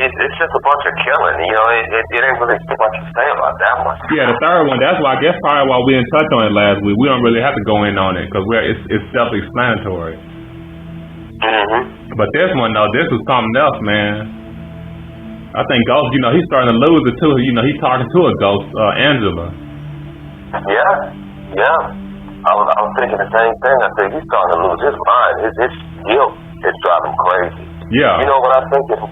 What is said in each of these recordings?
it's just a bunch of killing. You know, it ain't really too much to say about that one. Yeah, the third one. That's why I guess probably why we didn't touch on it last week. We don't really have to go in on it because it's self-explanatory. But this one though, this was something else, man. I think Ghost, you know, he's starting to lose it too. You know, he's talking to a ghost, Angela. Yeah. I was thinking the same thing. I said he's starting to lose his mind. His guilt is driving him crazy. Yeah. You know what I think is?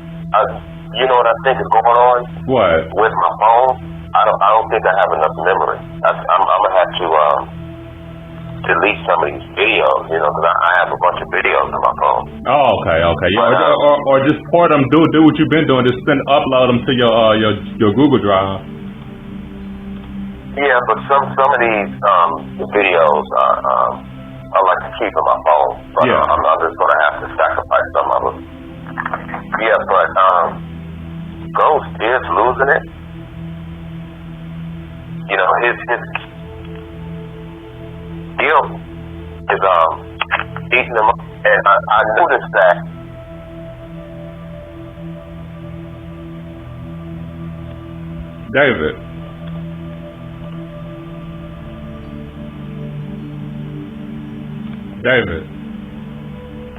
You know what I think is going on? What? With my phone, I don't think I have enough memory. I'm gonna have to delete some of these videos. You know, because I have a bunch of videos on my phone. Oh, okay. Yeah, or just port them. Do what you've been doing. Just upload them to your Google Drive. Yeah, but some of these videos I like to keep on my phone. But yeah. I'm just gonna have to sacrifice some of them. Yeah, but Ghost is losing it. You know, his guilt is eating him up, and I noticed that. David.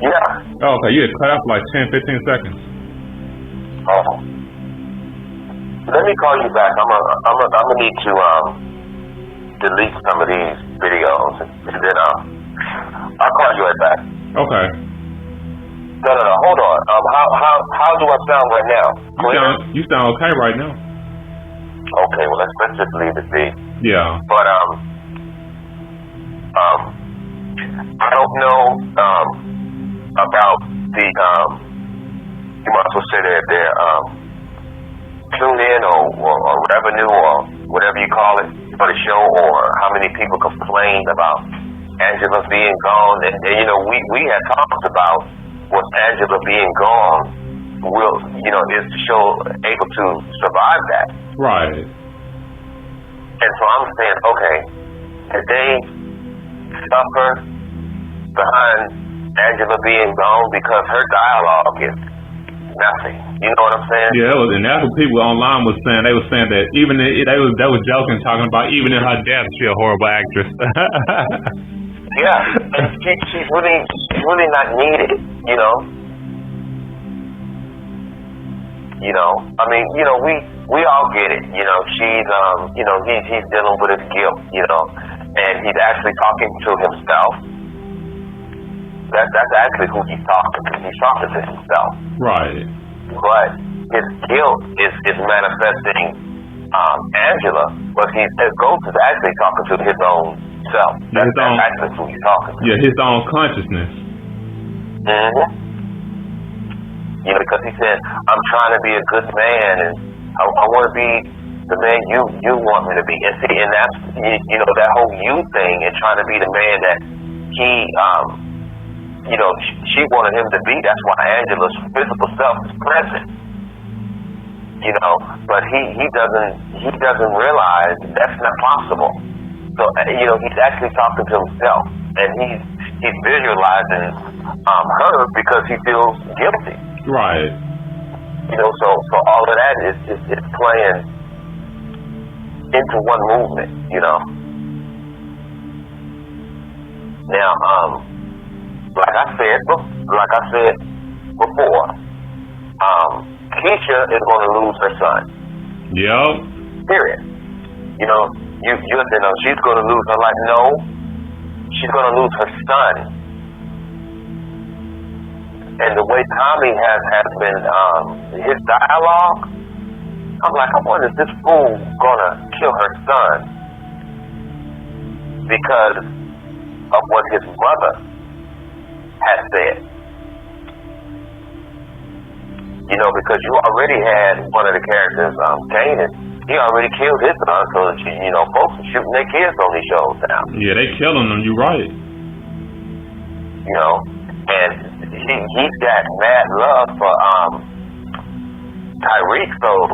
Yeah. Oh, okay, you had cut off like 10-15 seconds. Oh. Let me call you back. I'm gonna need to delete some of these videos, and then I'll call you right back. Okay. No. Hold on. How do I sound right now? You sound okay right now. Okay. Well, let's just leave it be. Yeah. But I don't know about the you might as well say they're tune in or revenue or whatever you call it for the show, or how many people complained about Angela being gone, and you know we had talked about was Angela being gone is the show able to survive that? Right. And so I'm saying, okay, did they suffer behind Angela being gone because her dialogue is nothing? You know what I'm saying? Yeah, and that's what people online was saying. They were saying that even they was joking, talking about even in her death, she's a horrible actress. Yeah, and she's really not needed. You know. I mean, we all get it. You know, she's he's dealing with his guilt. You know, and he's actually talking to himself. That's actually who he's talking to. He's talking to himself. Right. But his guilt is manifesting Angela, but Ghost is actually talking to his own self. That's actually who he's talking to. Yeah, his own consciousness. You know, because he said, I'm trying to be a good man, and I want to be the man you want me to be. And see, and that's, that whole you thing, and trying to be the man that he, she wanted him to be. That's why Angela's physical self is present. You know, but he doesn't realize that's not possible. So, he's actually talking to himself, and he's visualizing her because he feels guilty. Right. You know, so all of that is playing into one movement, you know. Now, like I said before, Keisha is going to lose her son. Yep. Period. You know, she's going to lose her life. No, she's going to lose her son. And the way Tommy has been, his dialogue, I'm like, I wonder if this fool gonna kill her son because of what his mother has said. You know, because you already had one of the characters, Kanan, he already killed his son, so folks are shooting their kids on these shows now. Yeah, they killing them. You're right. You know, and he's got mad love for Tyreek, so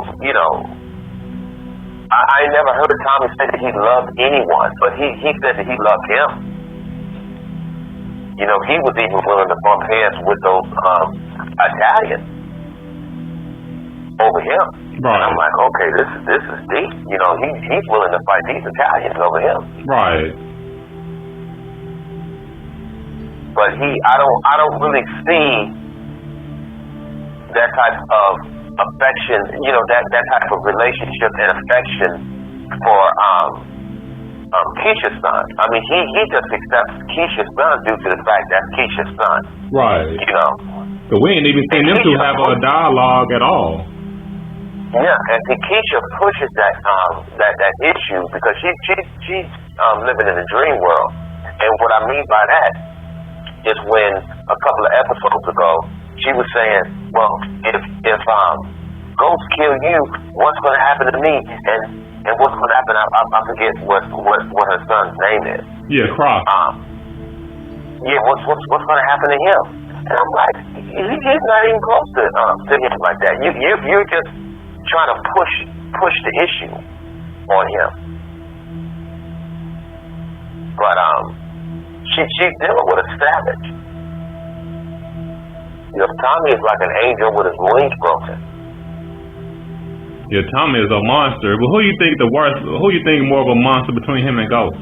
I never heard Tommy say that he loved anyone, but he said that he loved him. You know, he was even willing to bump heads with those Italians. over him. Right. And I'm like, okay, this is deep. You know, he's willing to fight these Italians over him. Right. But I don't really see that type of affection, you know, that type of relationship and affection for Keisha's son. I mean, he just accepts Keisha's son due to the fact that's Keisha's son. Right. You know. So we ain't even seen them two have a dialogue at all. Yeah, and Keisha pushes that issue because she's living in a dream world. And what I mean by that is when a couple of episodes ago she was saying, well, if ghosts kill you, what's going to happen to me? And what's going to happen? I forget what her son's name is. Yeah, Cross. Yeah, what's going to happen to him? And I'm like, he's not even close to him like that. You're just trying to push the issue on him. But she's dealing with a savage. You know, Tommy is like an angel with his wings broken. Yeah, Tommy is a monster. But who you think more of a monster between him and Ghost?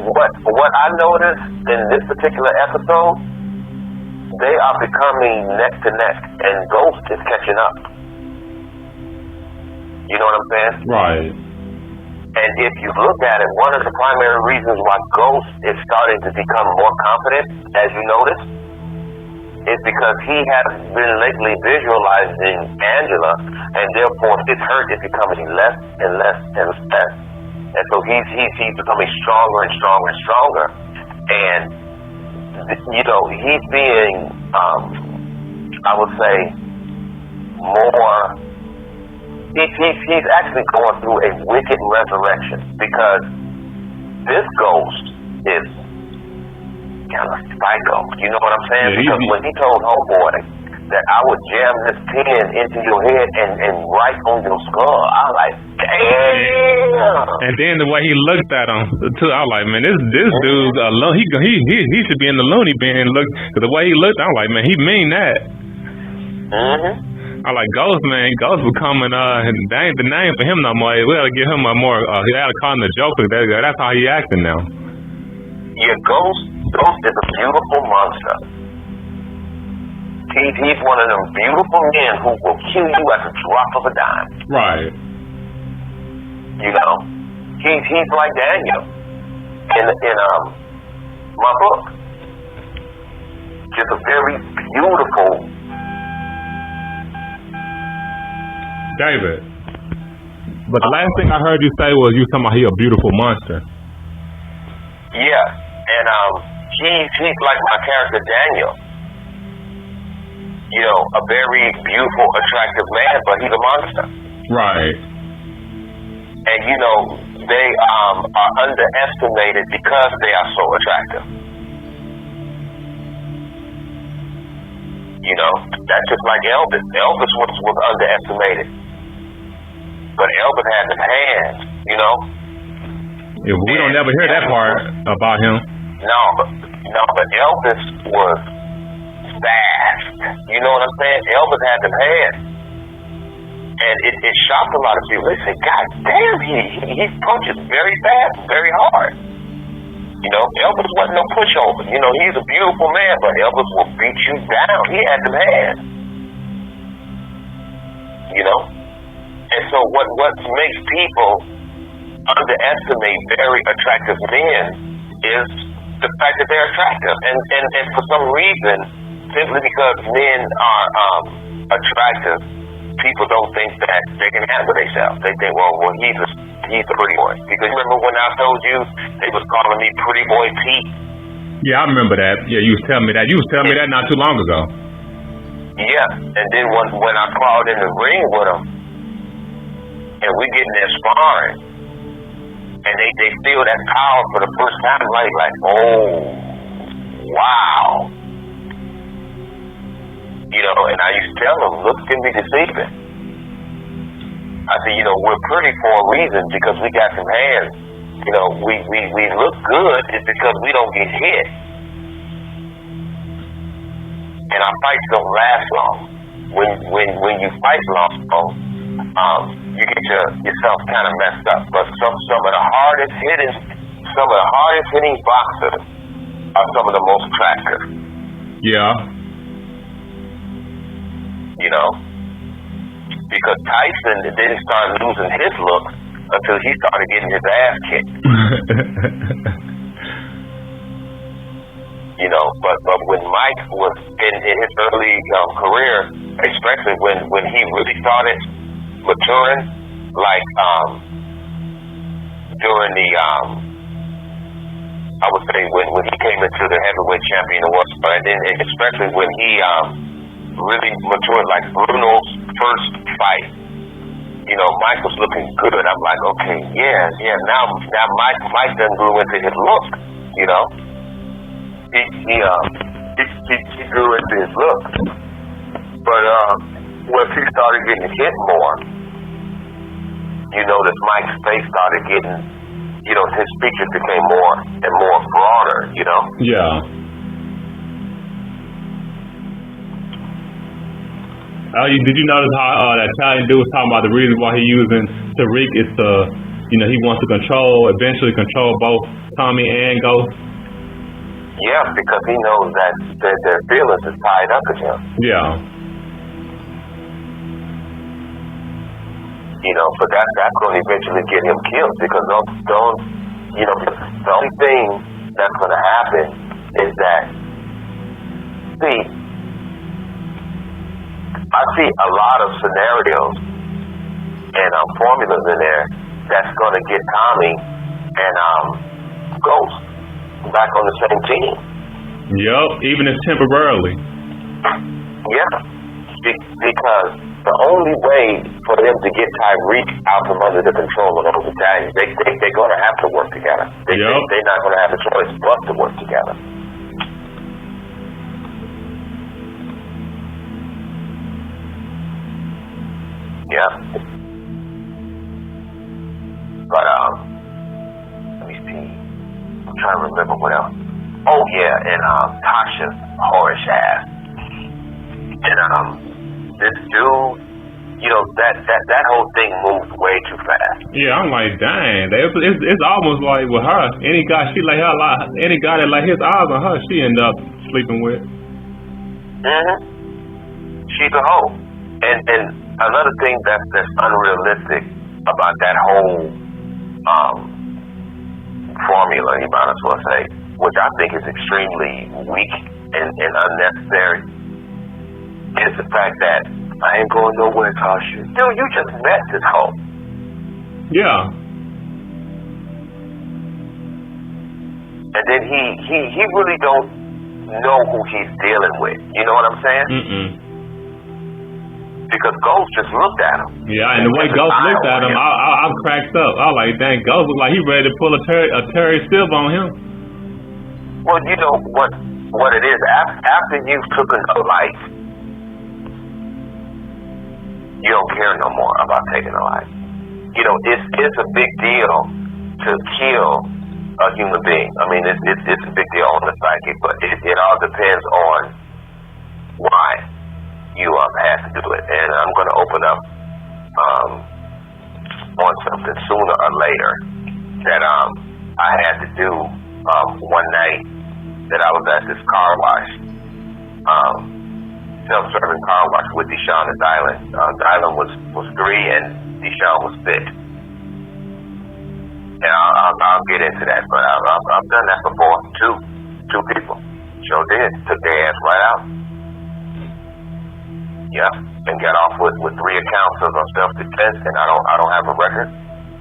What I noticed in this particular episode, they are becoming neck to neck, and Ghost is catching up. You know what I'm saying? Right. And if you look at it, one of the primary reasons why Ghost is starting to become more confident, as you notice, is because he has been lately visualizing Angela, and therefore his hurt is becoming less and less and less. And so he's becoming stronger and stronger and stronger. And, you know, he's being, I would say, more, he's actually going through a wicked resurrection because this Ghost is kind of psycho. You know what I'm saying? Yeah, because when he told Homeboy that I would jam this pen into your head and write on your skull, I was like, damn. And then the way he looked at him too, I was like, man, this dude's alone. He should be in the loony bin. Look, cause the way he looked, I was like, man, he mean that. I like Ghost, man. Ghost becoming that ain't the name for him no more. We gotta give him a more. He gotta call him the Joker. That's how he acting now. Yeah, Ghost is a beautiful monster. He's one of them beautiful men who will kill you at the drop of a dime. Right. You know, he's like Daniel in my book. Just a very beautiful. David. But the last thing I heard you say was you talking about he a beautiful monster. Yeah, and he's like my character Daniel. You know, a very beautiful, attractive man, but he's a monster. Right. And you know, they are underestimated because they are so attractive. You know, that's just like Elvis. Elvis was underestimated. But Elvis had the hands, you know. Yeah, but we don't never hear that part about him. No, but Elvis was fast. You know what I'm saying? Elvis had them hands. And it shocked a lot of people. They said, God damn, he punches very fast, very hard. You know, Elvis wasn't no pushover. You know, he's a beautiful man, but Elvis will beat you down. He had them hands. You know? And so what makes people underestimate very attractive men is the fact that they're attractive. And for some reason, simply because men are attractive, people don't think that they can handle themselves. They think, well, he's a pretty boy. Because remember when I told you they was calling me Pretty Boy Pete? Yeah, I remember that. Yeah, you was telling me that. You was telling me that not too long ago. Yeah, and then when I crawled in the ring with them, and we getting there sparring, and they feel that power for the first time, like, oh, wow. You know, and I used to tell them, looks can be deceiving. I said, you know, we're pretty for a reason because we got some hands. You know, we look good is because we don't get hit. And our fights don't last long. when you fight Longbow, you get yourself kind of messed up. But some of the hardest hitting boxers are some of the most attractive. Yeah. You know, because Tyson didn't start losing his looks until he started getting his ass kicked. You know, but when Mike was in his early career, especially when he really started maturing, like during the I would say when he came into the heavyweight champion awards, and especially when he really matured, like Bruno's first fight. You know, Mike was looking good. I'm like, okay, yeah. Now Mike done grew into his look. You know, he grew into his look. But once he started getting hit more, you notice Mike's face started getting, you know, his features became more and more broader. You know. Yeah. Did you notice how that Italian dude was talking about the reason why he's using Tariq is to, you know, he wants to eventually control both Tommy and Ghost? Yeah, because he knows that their feelings is tied up with him. Yeah. You know, but that's going to eventually get him killed, because don't you know, the only thing that's going to happen is that, see, I see a lot of scenarios and formulas in there that's going to get Tommy and Ghost back on the same team. Yep, even if temporarily. Yeah, because the only way for them to get Tyreek out from under the control of those Italians, they're going to have to work together. They're not going to have a choice but to work together. Yeah. But let me see. I'm trying to remember what else. Oh yeah, and Tasha's whorish ass. And this dude, you know, that whole thing moved way too fast. Yeah, I'm like, dang. It's almost like with her, any guy that like his eyes on her, she end up sleeping with. She's a hoe. And another thing that's unrealistic about that whole formula, you might as well say, which I think is extremely weak and unnecessary, is the fact that I ain't going nowhere, Tasha. Dude, you just met this hoe. Yeah. And then he really don't know who he's dealing with. You know what I'm saying? Because Ghost just looked at him. Yeah, and the way Ghost looked at him, I cracked up. I was like, dang, Ghost looked like he ready to pull a Terry Silver on him. Well, you know what it is. After you've taken a life, you don't care no more about taking a life. You know, it's a big deal to kill a human being. I mean, it's a big deal on the psychic, but it all depends on why you have to do it. And I'm going to open up on something sooner or later that I had to do one night that I was at this car wash, self-serving car wash with Deshaun and Dylan. Dylan was 3 and Deshaun was 6. And I'll get into that, but I've done that before. Two people. Sure did. Took their ass right out. Yeah, and got off with 3 accounts of self-defense, and I don't have a record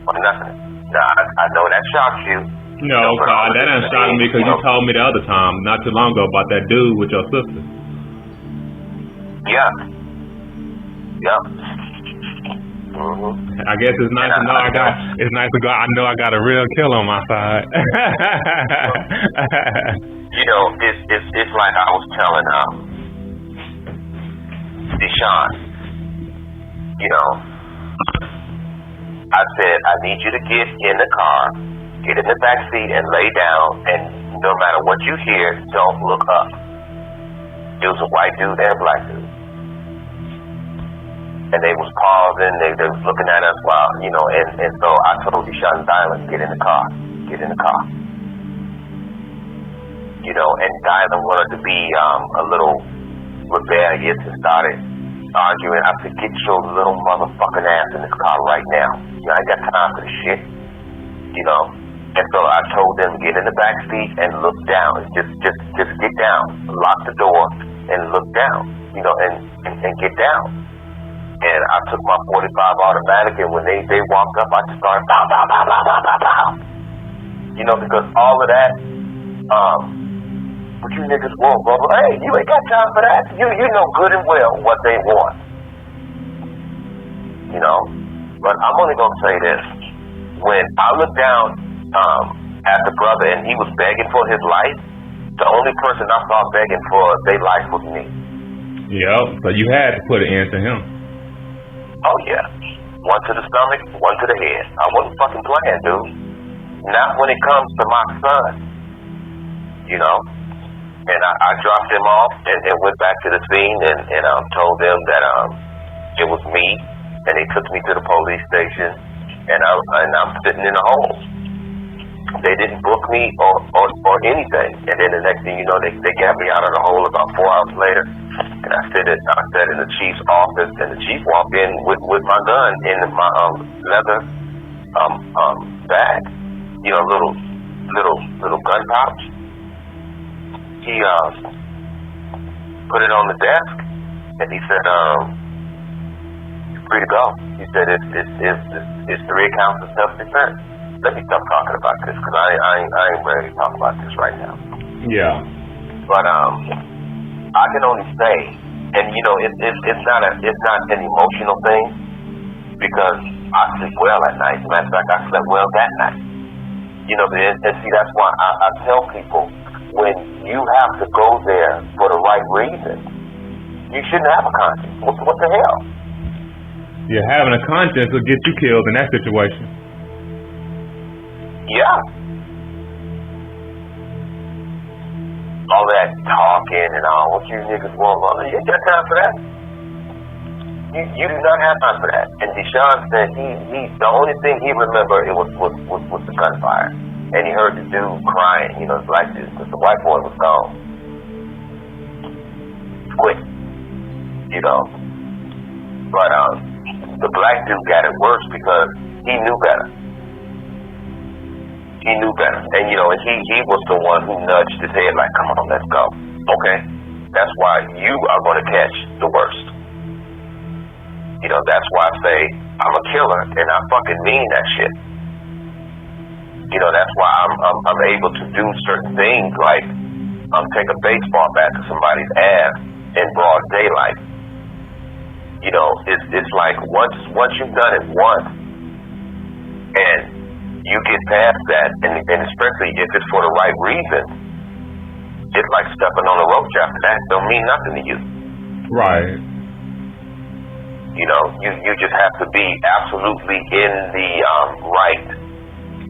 or nothing. Now I know that shocks you. No, God, that didn't shock me because you told me the other time, not too long ago, about that dude with your sister. Yeah. I guess it's nice to know I know I got a real kill on my side. You know, it's like I was telling Deshaun, you know, I said, I need you to get in the car, get in the back seat and lay down, and no matter what you hear, don't look up. It was a white dude and a black dude. and they was pausing, they was looking at us while, you know, and so I told Deshaun Dylan, get in the car. You know, and Dylan wanted to be a little rebellious and started arguing. I said, get your little motherfucking ass in this car right now. You know, I ain't got time for this shit. You know? And so I told them, get in the back seat and look down. Just get down. Lock the door and look down. You know, and get down. And I took my 45 automatic, and when they walked up, I just started pow, pow, pow, pow, pow, pow, pow. You know, because all of that, what you niggas want, brother? Hey, you ain't got time for that. You know good and well what they want. You know? But I'm only gonna say this. When I looked down at the brother and he was begging for his life, the only person I saw begging for their life was me. Yeah, so you had to put an end to him. Oh yeah. One to the stomach, one to the head. I wasn't fucking playing, dude. Not when it comes to my son. You know? And I dropped him off and went back to the scene and told them that it was me, and they took me to the police station, and I'm sitting in a hole. They didn't book me or anything, and then the next thing you know, they got me out of the hole about 4 hours later, and I sat in the chief's office, and the chief walked in with my gun in my leather bag, you know, little gun pouch. He put it on the desk, and he said, "You're free to go." He said, "It's 3 counts of self-defense." Let me stop talking about this because I ain't ready to talk about this right now. Yeah. But I can only say, and you know, it's not an emotional thing because I sleep well at night. As a matter of fact, I slept well that night. You know, and see, that's why I tell people, when you have to go there for the right reason, you shouldn't have a conscience. What the hell? Yeah, having a conscience will get you killed in that situation. Yeah. All that talking and all, what you niggas want, you ain't got time for that. You do not have time for that. And Deshaun said he the only thing he remembered was the gunfire. And he heard the dude crying, you know, the black dude, because the white boy was gone. Quick, you know. But the black dude got it worse because he knew better. He knew better. And, you know, and he was the one who nudged his head like, come on, let's go. Okay? That's why you are going to catch the worst. You know, that's why I say I'm a killer, and I fucking mean that shit. You know, that's why I'm able to do certain things like take a baseball bat to somebody's ass in broad daylight. You know, it's like once you've done it once and you get past that, and especially if it's for the right reason, it's like stepping on a roach after that. Don't mean nothing to you. Right. You know, you just have to be absolutely in the right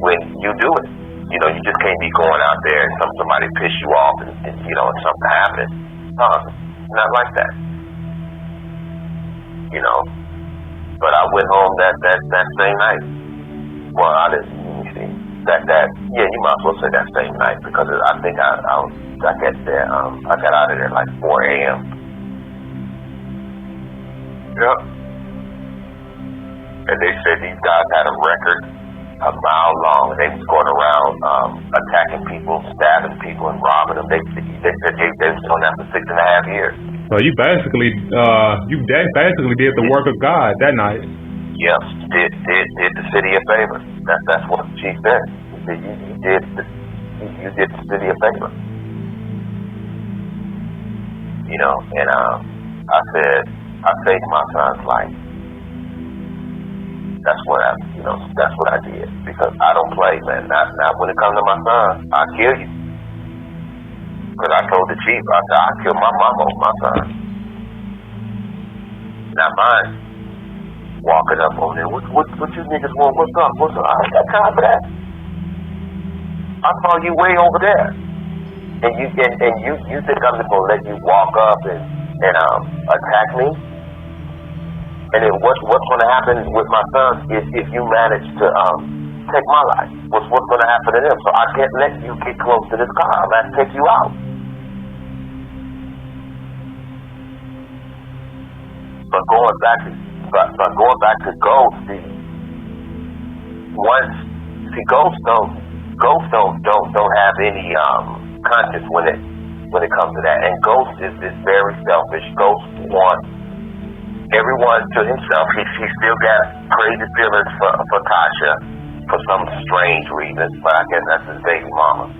when you do it. You know, you just can't be going out there and somebody piss you off and you know, and something happens. Not like that. You know. But I went home that same night. Well, I didn't. Let me see. Yeah, you might as well say that same night because I think I got there. I got out of there like 4 a.m. Yep. And they said these guys had a record a mile long. They was going around attacking people, stabbing people, and robbing them. They said they was doing that for 6.5 years. So you basically did the work of God that night. Yes, did the city a favor. That's what the chief said. He said you did the city a favor. You know, and I said I saved my son's life. That's what I did because I don't play, man. Not when it comes to my son. I'll kill you. Because I told the chief, I said, I'll kill my mama over my son. Not mine. Walking up on there. What you niggas want? What's up? I ain't got time for that. I saw you way over there. And you think I'm just gonna let you walk up and attack me? And then what's going to happen with my sons if you manage to take my life? What's going to happen to them? So I can't let you get close to this car. I'm going to take you out. But going back to Ghost, Ghost don't have any conscience when it comes to that. And Ghost is very selfish. Ghost wants everyone to himself. He still got crazy feelings for Tasha for some strange reason, but I guess that's his baby mama.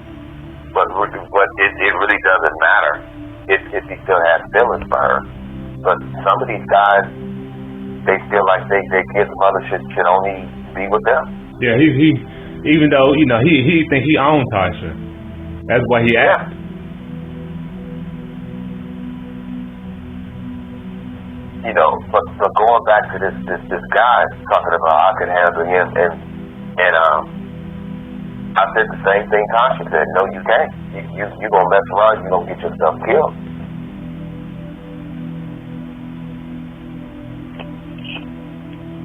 But it really doesn't matter if he still has feelings for her. But some of these guys, they feel like they kids' mother should only be with them. Yeah, he even though he think he owns Tasha, that's why he asked. But going back to this guy talking about I can handle him, and I said the same thing Tasha said. No, you can't. You gonna mess around, you gonna get yourself killed.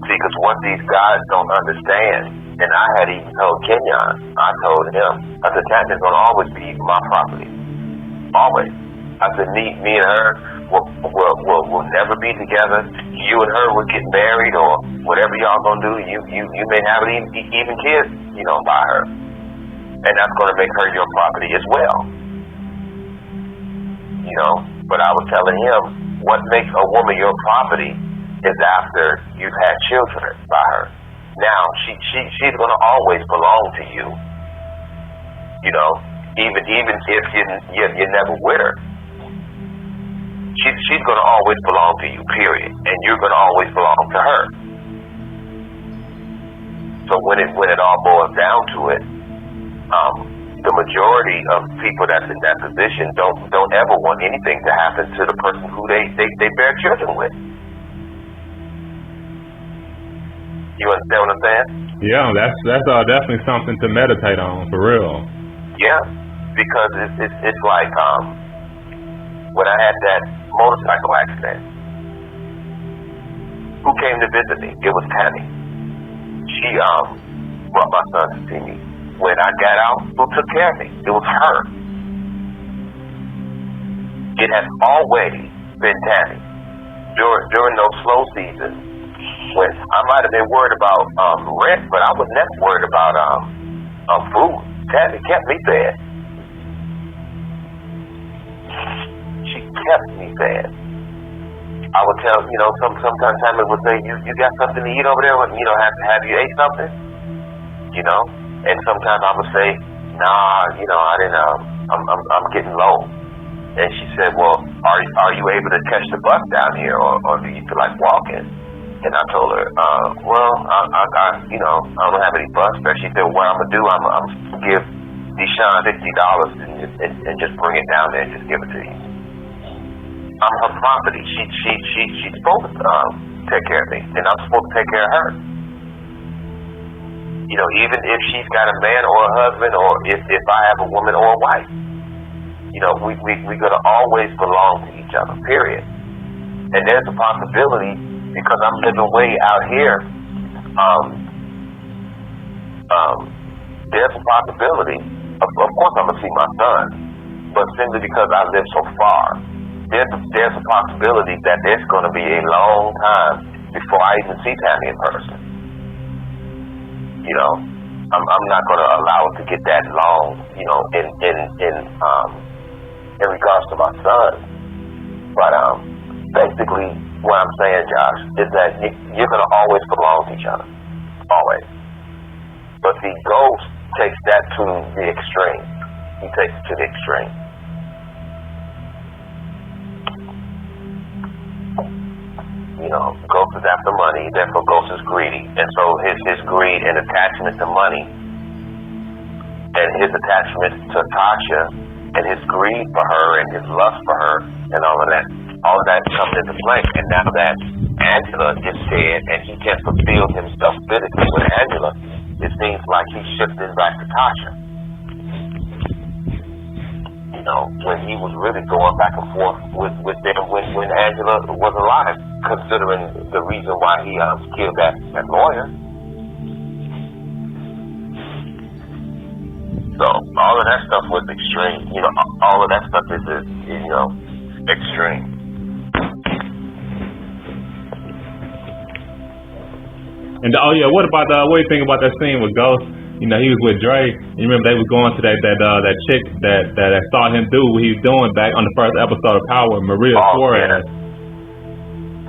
See, because what these guys don't understand, and I had even told Kenyon, I told him, I said, Tasha's gonna always be my property, always. I said, me and her will never be together. You and her will get married or whatever y'all gonna do. You may have even kids, by her, and that's gonna make her your property as well. But I was telling him, what makes a woman your property is after you've had children by her. Now she's gonna always belong to you. Even if you're never with her. She's going to always belong to you, period. And you're going to always belong to her. So when it all boils down to it, the majority of people that's in that position don't ever want anything to happen to the person who they bear children with. You understand what I'm saying? Yeah, that's definitely something to meditate on, for real. Yeah, because it's like when I had that motorcycle accident, who came to visit me? It was Tammy. She brought my son to see me. When I got out, who took care of me? It was her. It has always been Tammy. During those slow seasons, when I might have been worried about rent, but I was never worried about food. Tammy kept me fed. She kept me fed. I would tell, sometimes Tammy would say, you got something to eat over there? Have you ate something? And sometimes I would say, nah, I didn't, I'm getting low. And she said, well, are you able to catch the bus down here, or do you feel like walking? And I told her, well, I don't have any bus fare. She said, what I'm gonna do, I'm gonna give Deshaun $50 and just bring it down there and just give it to you. I'm her property. She's supposed to take care of me, and I'm supposed to take care of her. Even if she's got a man or a husband, or if I have a woman or a wife, we're gonna always belong to each other. Period. And there's a possibility, because I'm living way out here. There's a possibility. Of course, I'm gonna see my son, but simply because I live so far, there's a possibility that there's gonna be a long time before I even see Tammy in person. I'm not gonna allow it to get that long. In regards to my son, but basically, what I'm saying, Josh, is that you're gonna always belong to each other, always. But the Ghost takes that to the extreme. He takes it to the extreme. Ghost is after money, therefore Ghost is greedy. And so his greed and attachment to money, and his attachment to Tasha, and his greed for her, and his lust for her, and all of that comes into play. And now that Angela is dead, and he can't fulfill himself physically with Angela, it seems like he's shifting back to Tasha. You know, when he was really going back and forth with them when Angela was alive, considering the reason why he killed that lawyer. So all of that stuff was extreme. You know, all of that stuff is extreme. And what about what do you think about that scene with Ghost? You know, he was with Dre. You remember they was going to that chick that saw him do what he was doing back on the first episode of Power, Maria Suarez.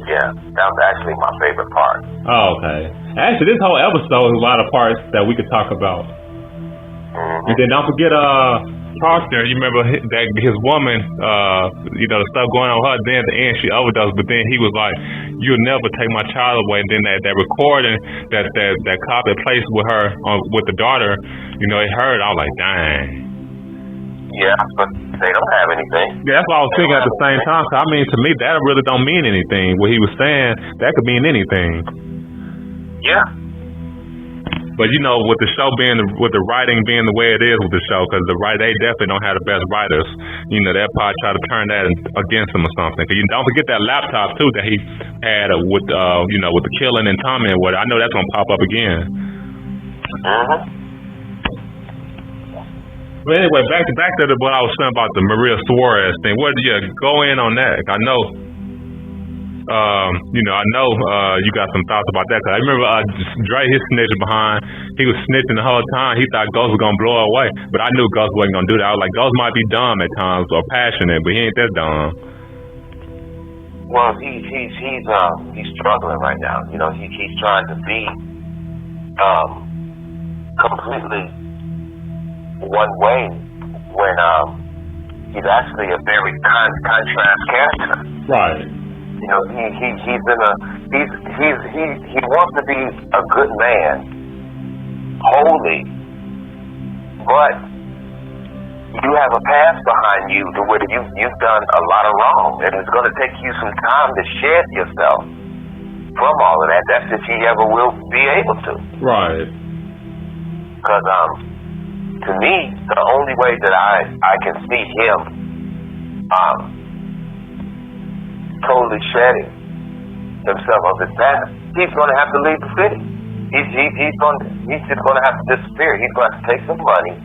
Yeah, that was actually my favorite part. Oh, okay. Actually, this whole episode is a lot of parts that we could talk about. And then don't forget Proctor. You remember that his woman, the stuff going on with her. Then at the end she overdosed, but then he was like, "You'll never take my child away." And then that recording that cop that placed with her with the daughter, it heard. I was like, "Dang." Yeah, but they don't have anything. Yeah, that's what I was thinking at the same time. So, I mean, to me, that really don't mean anything. What he was saying, that could mean anything. Yeah. But with the show with the writing being the way it is with the show, because they definitely don't have the best writers. They'll probably try to turn that against him or something. Cause don't forget that laptop too that he had with the killing and Tommy and what. I know that's gonna pop up again. But anyway, back to what I was saying about the Maria Suarez thing. What do you go in on that? I know. You got some thoughts about that. Cause I remember Dre, his snitching behind. He was snitching the whole time. He thought Ghost was gonna blow away, but I knew Ghost wasn't gonna do that. I was like, Ghost might be dumb at times or passionate, but he ain't that dumb. Well, he's struggling right now. He's trying to be completely one way when he's actually a very contrast character. Right. He wants to be a good man, holy, but you have a past behind you to where you've done a lot of wrong, and it's going to take you some time to shed yourself from all of that. That's if he ever will be able to. Right. Because to me, the only way that I can see him totally shedding himself of his past, he's going to have to leave the city. He's just going to have to disappear. He's going to have to take some money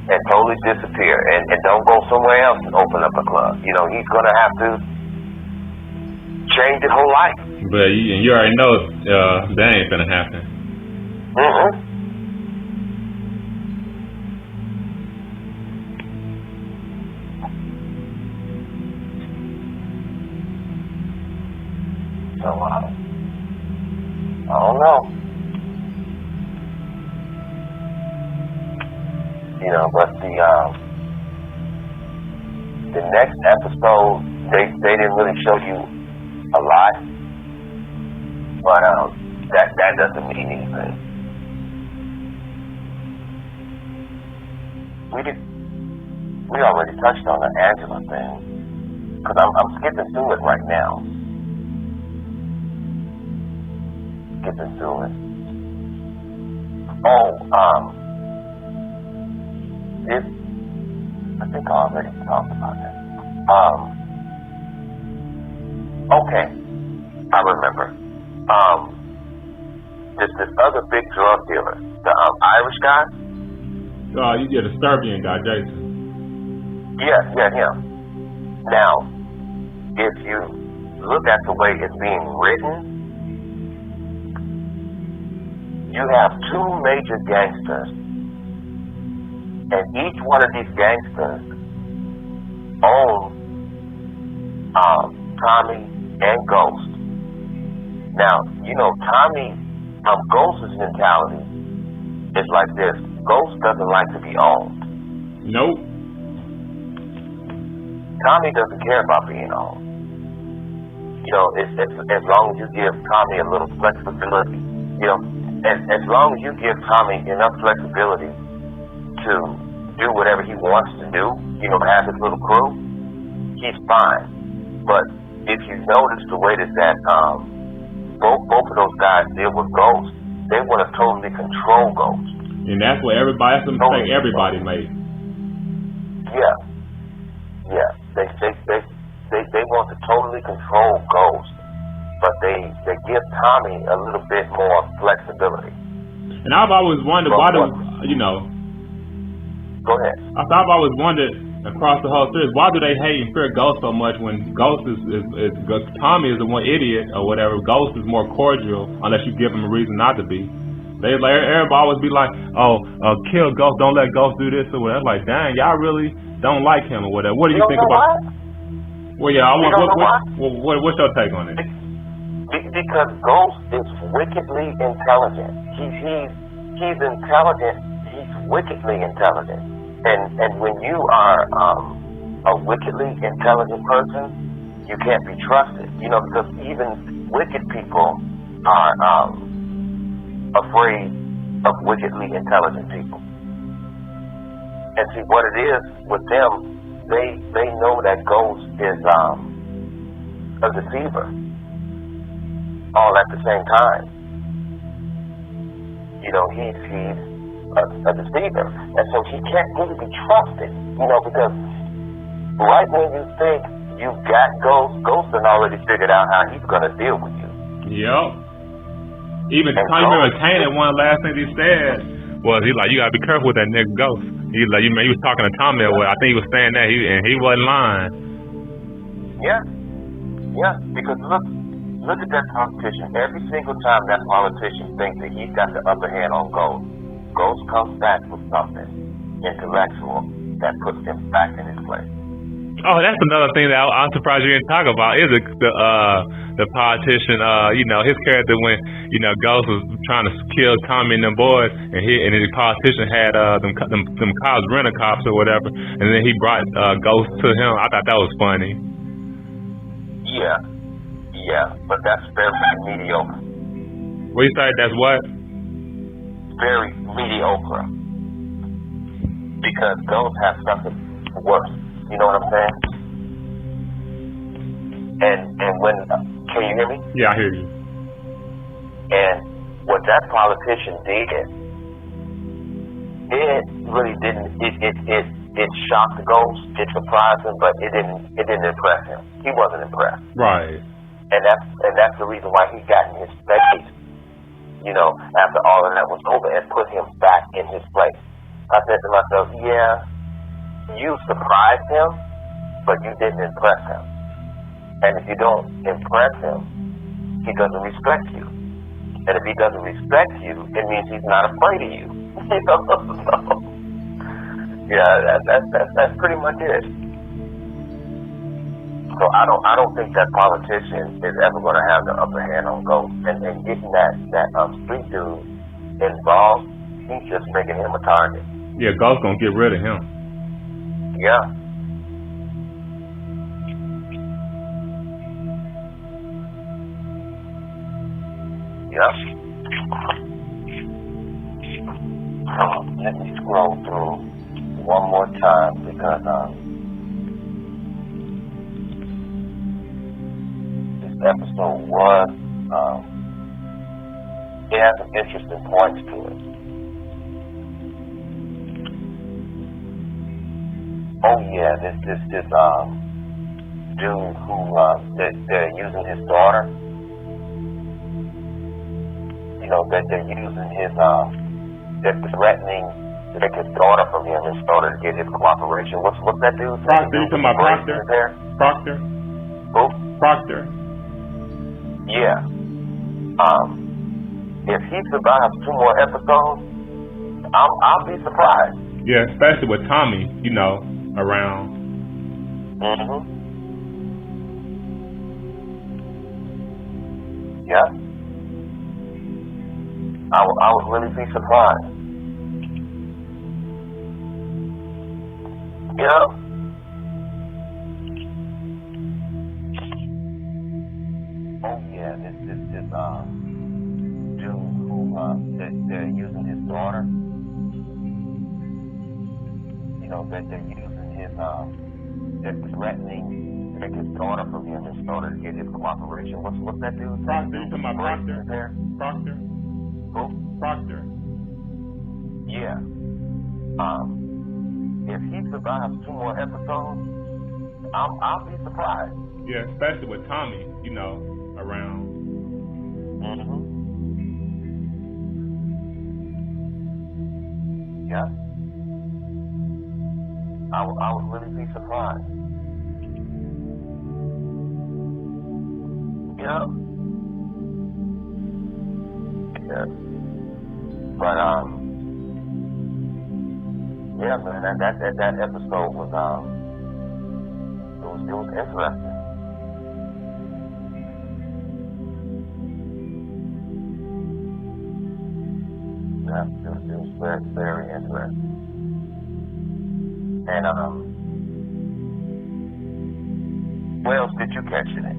and totally disappear and don't go somewhere else and open up a club. He's going to have to change his whole life. But you already know that ain't going to happen. So, I don't know. But the next episode, they didn't really show you a lot, but that doesn't mean anything. We already touched on the Angela thing, because I'm skipping through it right now. Skipping through it. I think I already talked about that. Okay, I remember. This other big drug dealer, the Irish guy. The Serbian guy, Jason. Yeah, him. Now, if you look at the way it's being written, you have two major gangsters, and each one of these gangsters own Tommy and Ghost. Now, Tommy, Ghost's mentality is like this. Ghost doesn't like to be owned. Nope. Tommy doesn't care about being owned. As long as you give Tommy a little flexibility, as long as you give Tommy enough flexibility to do whatever he wants to do, have his little crew, he's fine. But if you notice the way that both of those guys deal with Ghost, they want to totally control Ghost. And that's what that's the mistake everybody made. Yeah. totally control Ghost, but they give Tommy a little bit more flexibility. And I've always wondered why do Go ahead. I've always wondered across the whole series, why do they hate and fear Ghost so much when Ghost is Tommy is the one idiot or whatever. Ghost is more cordial unless you give him a reason not to be. Everybody always be like, kill Ghost, don't let Ghost do this or whatever. Like, dang, y'all really don't like him or whatever. What do you think about? Well, yeah, what's your take on it? Because Ghost is wickedly intelligent. He's intelligent. He's wickedly intelligent. And when you are a wickedly intelligent person, you can't be trusted. Because even wicked people are afraid of wickedly intelligent people. And see, what it is with them, they know that Ghost is a deceiver all at the same time. He's a deceiver. And so he can't really be trusted, because right when you think you've got Ghost has already figured out how he's going to deal with you. Yep. Even I remember Kanan, one last thing he said was, he like, you got to be careful with that nigga Ghost. He like, he was talking to Tommy that way. I think he was saying that, and he wasn't lying. Yeah, because look at that politician. Every single time that politician thinks that he's got the upper hand on Ghost comes back with something intellectual that puts him back in his place. Oh, that's another thing that I'm surprised you didn't talk about is the politician. His character when Ghost was trying to kill Tommy and them boys, and the politician had them cops, rent a cops or whatever, and then he brought Ghost to him. I thought that was funny. Yeah, but that's very mediocre. What you say? That's what? Very mediocre. Because Ghost has something worse. You know what I'm saying? And when can you hear me? Yeah, I hear you. And what that politician did, it really didn't. It shocked Ghost. It surprised him, but it didn't impress him. He wasn't impressed. Right. And that's the reason why he got in his place. After all of that was over, and put him back in his place. I said to myself, yeah, you surprised him, but you didn't impress him. And if you don't impress him, he doesn't respect you. And if he doesn't respect you, it means he's not afraid of you. Yeah, that's pretty much it. So I don't think that politician is ever going to have the upper hand on Ghost. And getting that street dude involved, he's just making him a target. Yeah, Ghost gonna get rid of him. Yeah. Let me scroll through one more time because this episode was it has some interesting points to it. Oh yeah, this dude who they're using his daughter. That they're using his they're threatening to take his daughter from him in order to get his cooperation. What's that dude? Proctor, you talking about Proctor? Proctor? Who? Proctor. Yeah. If he survives 2 more episodes, I'll be surprised. Yeah, especially with Tommy, around. Yeah. I would really be surprised. Yeah. Oh yeah, this dude who they're using his daughter. That they're using his they're threatening to take his daughter from him in order to get his cooperation. What's that dude? Proctor, you talking about Proctor? Proctor? Who? Proctor. Yeah. If he survives 2 more episodes, I'll be surprised. Yeah, especially with Tommy, around. Mm-hmm. Yeah. I would really be surprised. Yeah. Yeah. But yeah, man, that episode was it was interesting. Yeah, it was very, very interesting. And what else did you catch in it?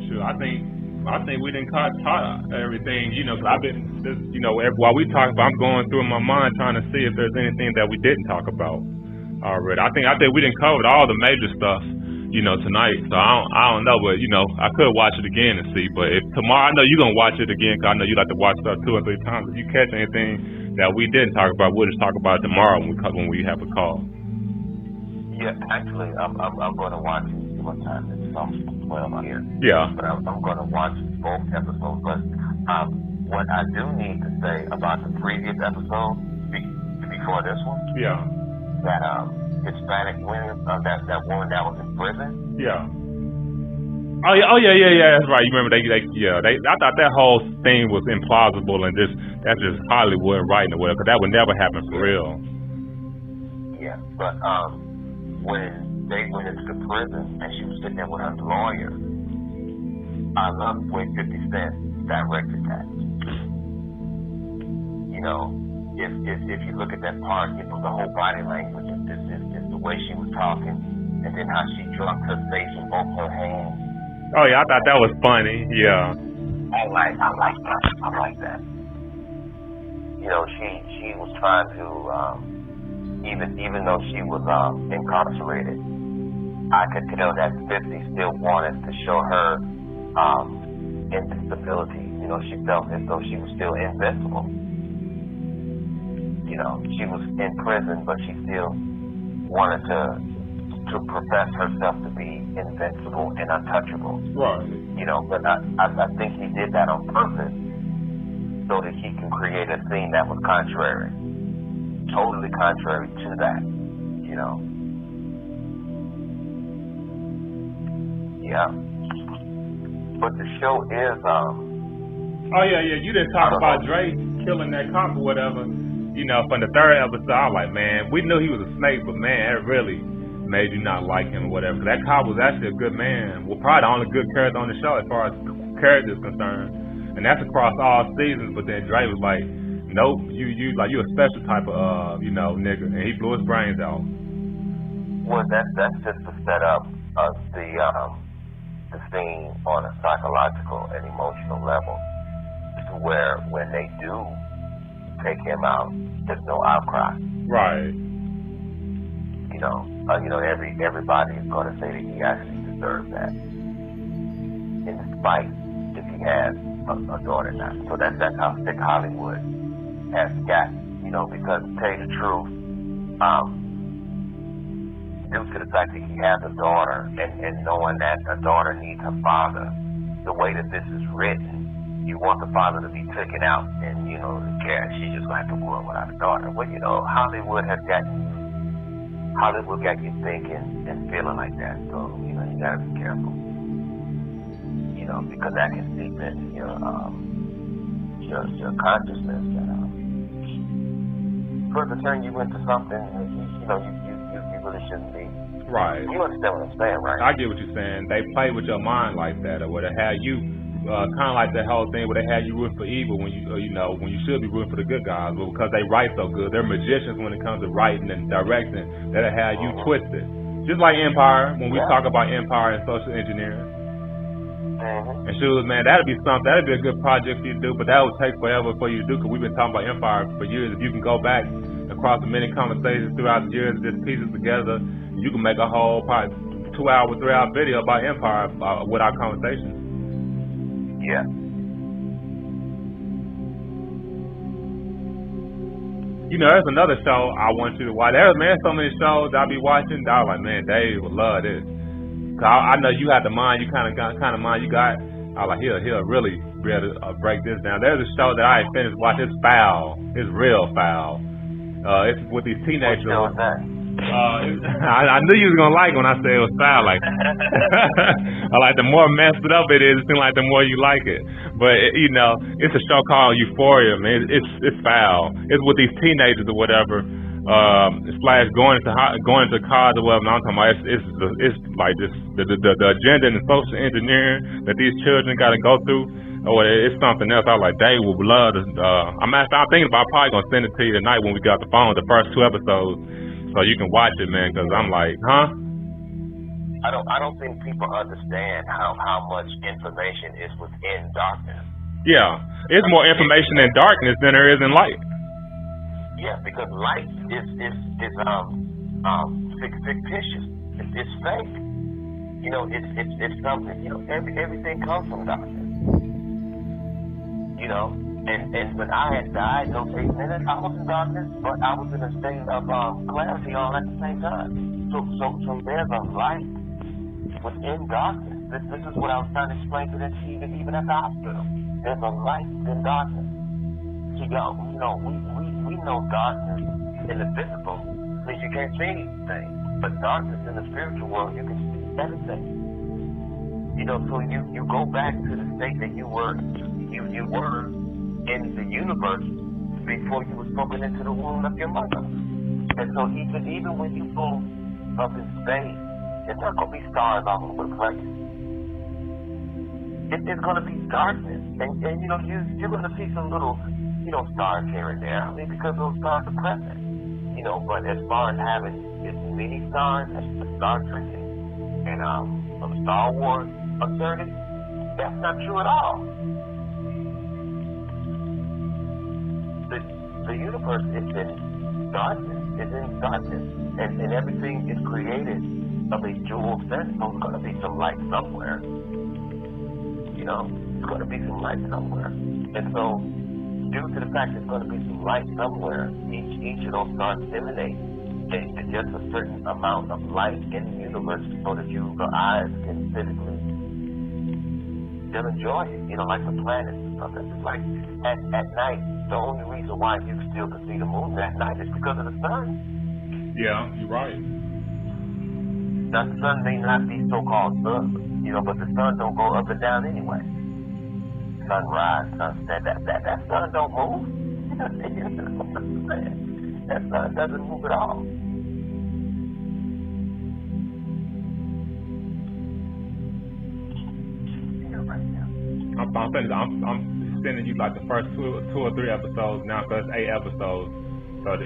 Sure, I think we didn't caught everything, 'cause I've been, while we talk about, I'm going through in my mind trying to see if there's anything that we didn't talk about already. I think we didn't cover all the major stuff, tonight. So I don't know, but I could watch it again and see. But if tomorrow, I know you're gonna watch it again, 'cause I know you like to watch stuff 2 or 3 times. If you catch anything that we didn't talk about, we'll just talk about it tomorrow when we have a call. Yeah, actually, I'm going to watch it. See what time it's almost 12 here. Yeah. But I'm going to watch both episodes. But what I do need to say about the previous episode before this one, Yeah. that Hispanic woman, that woman that was in prison. Yeah. Oh yeah. That's right. You remember I thought that whole thing was implausible and that's just Hollywood writing or whatever. 'Cause that would never happen for real. Yeah, but when they went into the prison and she was sitting there with her lawyer, I love the way 50 Cent directed that. If you look at that part, the whole body language, is the way she was talking, and then how she dropped her face in both her hands. Oh yeah, I thought that was funny. Yeah. I like that. She was trying to even though she was incarcerated, I could tell that 50 still wanted to show her invincibility. She felt as though she was still invincible. She was in prison, but she still wanted to profess herself to be invincible and untouchable. Right. But I think he did that on purpose so that he can create a scene that was totally contrary to that. Yeah. But the show is Oh yeah. You didn't talk about Dre killing that cop or whatever. From the 3rd episode, I was like, man, we knew he was a snake, but man, it really made you not like him or whatever. 'Cause that cop was actually a good man. Well, probably the only good character on the show as far as character is concerned, and that's across all seasons. But then Dre was like, nope, you a special type of nigga, and he blew his brains out. Well, that's just to set up the scene on a psychological and emotional level, to where when they do take him out, there's no outcry. Right. Everybody is going to say that he actually deserves that, in spite if he has a daughter now. So that's how sick Hollywood has got. Because to tell you the truth, due to the fact that he has a daughter, and knowing that a daughter needs her father, the way that this is written, you want the father to be taken out, and she's just going to have to grow up without a daughter. Well, Hollywood got you thinking and feeling like that. So you got to be careful. Because that can seep into your consciousness and further turn you into something you really shouldn't be. Right. You understand what I'm saying, right? I get what you're saying. They play with your mind like that, or where they have you kind of like that whole thing where they have you rooting for evil when you when you should be rooting for the good guys, but because they write so good, they're magicians when it comes to writing and directing. That'll have you twisted, just like Empire. When we talk about Empire and social engineering. And shoot, man, that'd be something. That'd be a good project for you to do, but that would take forever for you to do, because we've been talking about Empire for years. If you can go back across the many conversations throughout the years, just pieces together, you can make a whole probably 2-hour, 3-hour video about Empire with our conversations. Yeah. There's another show I want you to watch. There's so many shows I'll be watching. I was like, man, Dave would love this. Cause I know you had the mind. You kind of mind you got. I was like, he'll really be able to break this down. There's a show that I ain't finished watching. It's foul. It's real foul. It's with these teenagers. What show is that? I knew you was gonna like it when I said it was foul. Like, I like the more messed up it is, it seems like the more you like it. But it's a show called Euphoria, man. It's foul. It's with these teenagers or whatever. Slash going into college or whatever. And I'm talking about it's like this the agenda and the social engineering that these children got to go through. Oh, it's something else. I was like, Dave would love to. I'm thinking about probably gonna send it to you tonight when we got the phone. The first 2 episodes, so you can watch it, man. Because I'm like, huh? I don't think people understand how much information is within darkness. Yeah, it's more information in darkness than there is in light. Yeah, because light is fictitious. It's fake. It's something. Everything comes from darkness. And when I had died those 8 minutes, I was in darkness, but I was in a state of clarity all at the same time. So there's a light within darkness. This is what I was trying to explain to them even at the hospital. There's a light in darkness. So we know darkness in the physical means you can't see anything, but darkness in the spiritual world you can see everything. So you go back to the state that you were in the universe before you were spoken into the womb of your mother. And so even when you go up in space, it's not going to be stars all over the place. It's going to be darkness, and you're going to see some little stars here and there. I mean, because those stars are present. But as far as having as many stars as Star Trek and Star Wars asserted, that's not true at all. The universe is in darkness, and everything is created of a dual sense. So there's going to be some light somewhere. There's going to be some light somewhere, and so due to the fact there's going to be some light somewhere, each of those stars emanate just a certain amount of light in the universe, so that your eyes can physically still enjoy it. Like the planets and stuff. It's like at night. The only reason why you still can see the moon at night is because of the sun. Yeah, you're right. Now, the sun may not be so-called up, but the sun don't go up and down anyway. Sunrise, sunset, that sun don't move. That sun doesn't move at all. I'm sending you like the first 2 or 3 episodes now, because it's 8 episodes. So I'm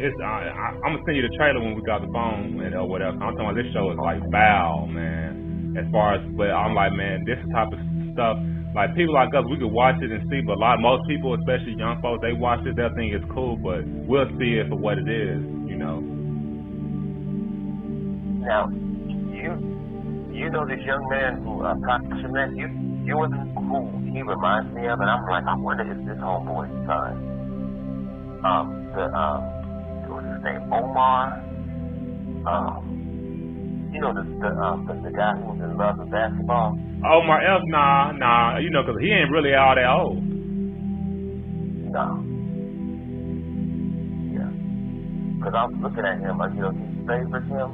gonna send you the trailer when we got the phone and whatever. I'm talking about this show is like foul, man. As far as, but I'm like, man, this type of stuff, like people like us, we could watch it and see, but most people, especially young folks, they watch it, they'll think it's cool, but we'll see it for what it is, Now, you know this young man who Cement, you wasn't who he reminds me of, and I'm like, I wonder if this homeboy's son. What's his name? Omar. The guy who was in love with basketball. Omar F. Nah. Because he ain't really all that old. No. Yeah. Because I was looking at him, he favors him.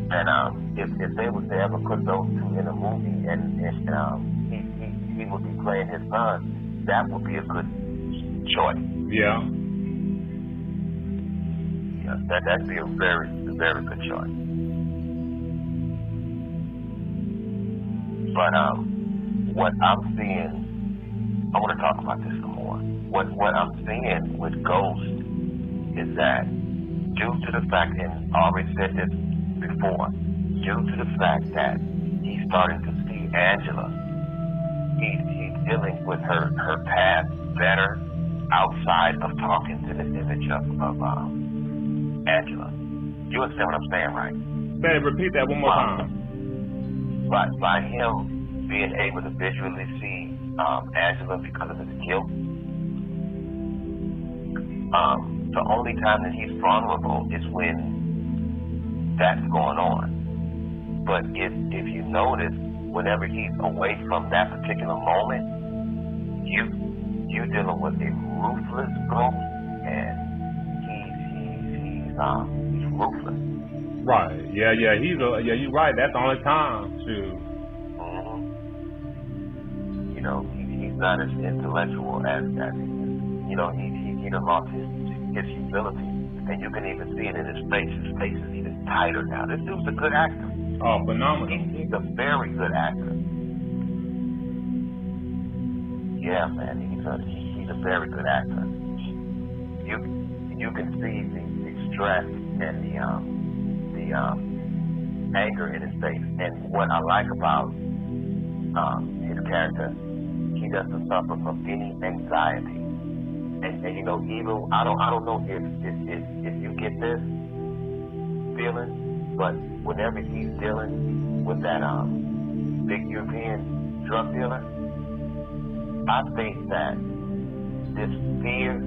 And if they was to ever put those 2 in a movie, and he would be playing his son, that would be a good choice. Yeah. Yeah, that'd be a very, very good choice. But what I'm seeing, I want to talk about this some more. What I'm seeing with Ghost is that due to the fact, and I already said this before, due to the fact that he's starting to see Angela, he's dealing with her past better outside of talking to this image of Angela. You understand what I'm saying, right? Repeat that one more time. By him being able to visually see Angela because of his guilt, the only time that he's vulnerable is when that's going on. But if you notice, whenever he's away from that particular moment, you're dealing with a ruthless ghost, and he's ruthless. Right. Yeah. You're right. That's the only time. Shoot. Mm-hmm. You know, he's not as intellectual as he is. You know, he done lost his humility, and you can even see it in his face. His face is even tighter now. This dude's a good actor. Oh, phenomenal. He's a very good actor. Yeah, man, he's a very good actor. You can see the stress and the anger in his face. And what I like about his character, he doesn't suffer from any anxiety. And you know, even I don't know if you get this feeling, but whenever he's dealing with that big European drug dealer, I think that this fear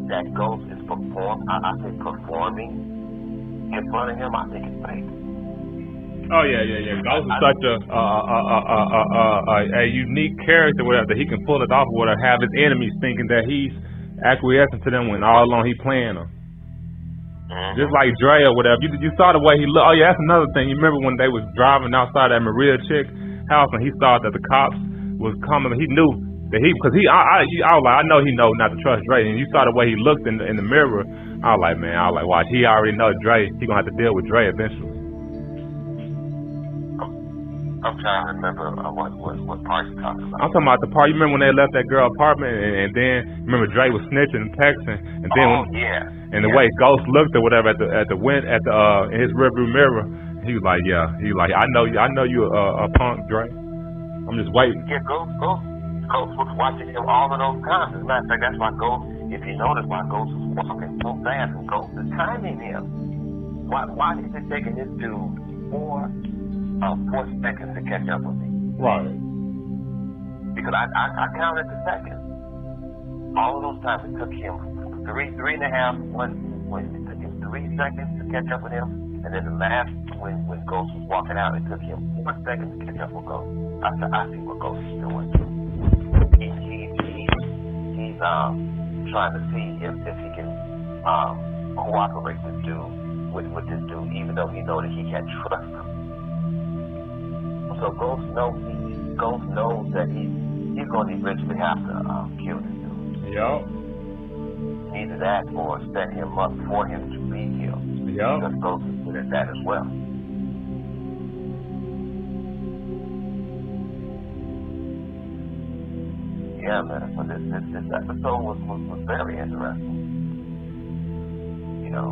that Ghost is performing in front of him, I think it's fake. Oh yeah. Ghost is such a unique character, whatever, that he can pull it off, or have his enemies thinking that he's acquiescing to them when all along he playing them. Mm-hmm. Just like Dre or whatever. You saw the way he looked. Oh yeah, that's another thing. You remember when they was driving outside that Maria chick house and he saw that the cops was coming. He knew that I was like, I know he know not to trust Dre. And you saw the way he looked in the mirror. I was like, watch, he already know Dre. He gonna have to deal with Dre eventually. I'm trying to remember what part you're talking about. I'm talking about the part. You remember when they left that girl apartment, and then remember Dre was snitching and texting, and then and the way Ghost looked or whatever at the in his rearview mirror, he was like, I know you a punk, Dre. I'm just waiting. Yeah, Ghost was watching him all of those times. As a matter of fact, that's why Ghost, if you notice, why Ghost was walking so fast, and Ghost is timing him. Why is it taking this dude 4 seconds to catch up with me? Right. Because I counted the seconds. All of those times it took him three and a half. When it took him 3 seconds to catch up with him, and then the last when Ghost was walking out, it took him 4 seconds to catch up with Ghost. I see what Ghost is doing. He's trying to see if he can cooperate with this dude, even though he knows that he can't trust him. So Ghost knows that he's going to eventually have to kill this dude. Yep. Either that or set him up for him to be killed. Yep. Because Ghost is good at that as well. Yeah, man. So this episode was very interesting. You know,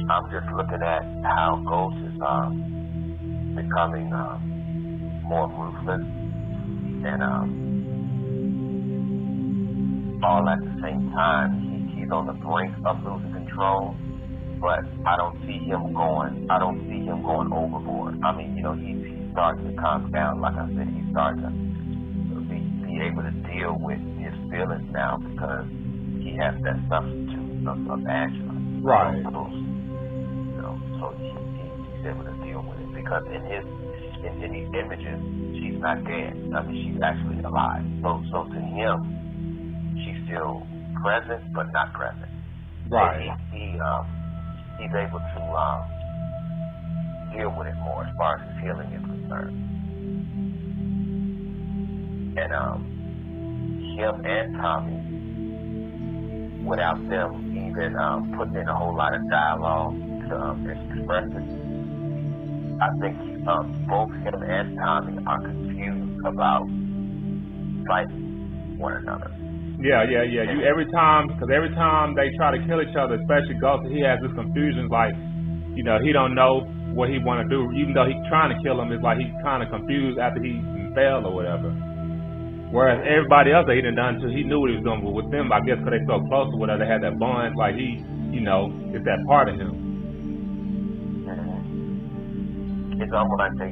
I'm just looking at how Ghost is becoming more ruthless and all at the same time. He's on the brink of losing control, but I don't see him going overboard. I mean, you know, he's starting to calm down. Like I said, he's starting to be able to deal with his feelings now because he has that substitute of Angela. Right. You know, so he's able to deal with it because in these images, she's not dead. I mean, she's actually alive. So to him, she's still present but not present. Right. So he's able to deal with it more as far as his healing is concerned. And him and Tommy, without them even putting in a whole lot of dialogue to express it, I think both him and Tommy are confused about fighting one another. Yeah. Every time they try to kill each other, especially Ghost, he has this confusion, like, you know, he don't know what he want to do. Even though he's trying to kill him, it's like he's kind of confused after he failed or whatever. Whereas everybody else that he done too, he knew what he was doing. But with them, I guess because they so close or whatever, they had that bond. Like he, you know, it's that part of him. Mm-hmm. It's almost like they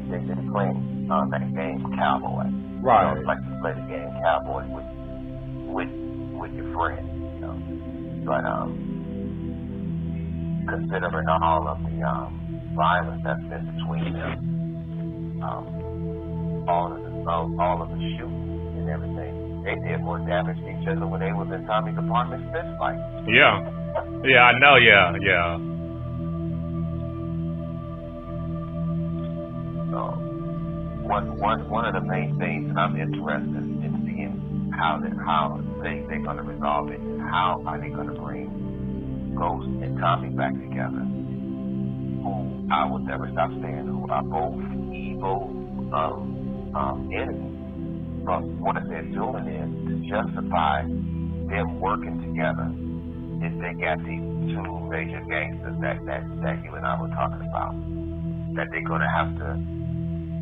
playing that game Cowboy. Right. You know, like you play the game Cowboy with your friends, you know. But considering all of the violence that's been between them, all of the shooting and everything. They did more damage to each other when they was in Tommy Department's fist fight. Yeah. Yeah, I know, yeah. So one of the main things that I'm interested in seeing how they're going to resolve it, and how are they going to bring Ghost and Tommy back together, who I would never stop saying, who are both evil enemies. But what they're doing is to justify them working together. Is they got these two major gangsters that you and I were talking about, that they're going to have to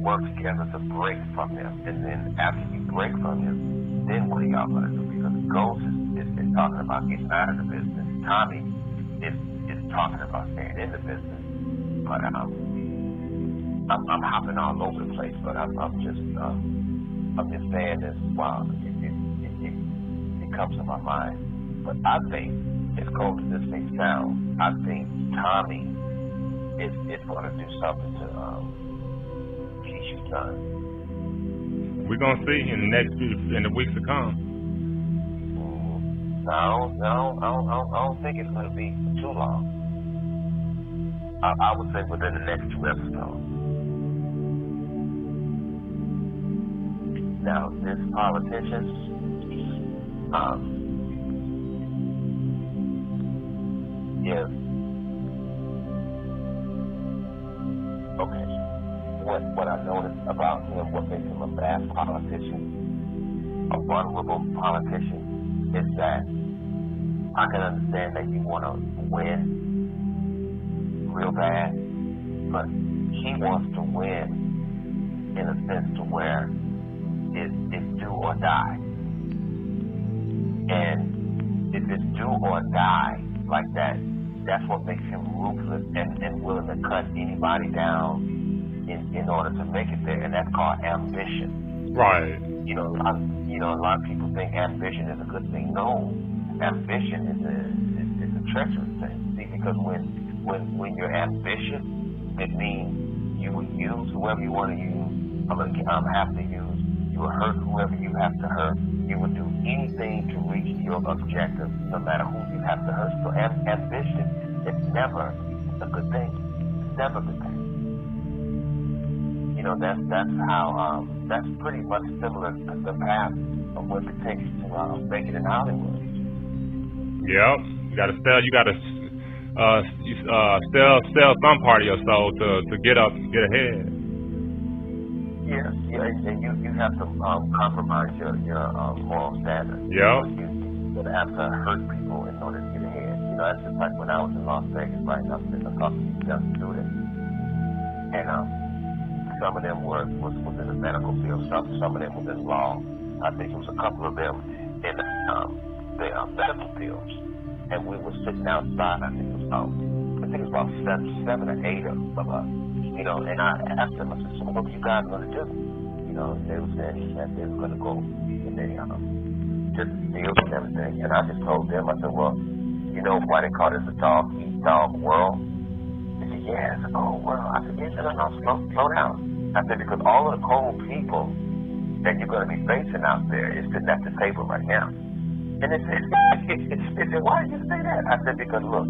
work together to break from them. And then after you break from them, then what are y'all going to do? Because Ghost is talking about getting out of the business. Tommy is talking about staying in the business. But I'm hopping all over the place, but I'm just saying this while it comes to my mind. But I think, as cold as this may sound, I think Tommy is going to do something to teach you son. We're gonna see in the weeks to come. No, I don't think it's going to be too long. I would say within the next 2 episodes. Now, this politician, okay. What I noticed about him, what makes him a bad politician, a vulnerable politician, is that I can understand that you want to win real bad, but he wants to win in a sense to where it's do or die. And if it's do or die like that, that's what makes him ruthless and willing to cut anybody down in order to make it there, and that's called ambition. Right. A lot of people think ambition is a good thing. No, ambition is a treacherous thing. See, because when you're ambitious, it means you will use whoever you want to use. Have to use. You will hurt whoever you have to hurt. You will do anything to reach your objective, no matter who you have to hurt. So ambition is never a good thing. It's never a good thing. That's how that's pretty much similar to the path of what it takes to make it in Hollywood. Yep. You gotta sell some part of your soul to get ahead. Yeah, and you have to compromise your moral standards. Yep. You're gonna have to hurt people in order to get ahead. That's just like when I was in Las Vegas, right? I was talking to these young students, and some of them was in the medical field, some of them was in law. I think it was a couple of them in the medical fields. And we were sitting outside, I think it was about 7 or 8 of us. And I asked them, I said, so what are you guys gonna do? They were saying that they were gonna go and they just deal with everything. And I just told them, I said, well, you know why they call this a dog eat dog world? They said, yeah, it's a cold world. I said, yes, no, slow down. I said, because all of the cold people that you're going to be facing out there is sitting at the table right now. And they said, why did you say that? I said, because look,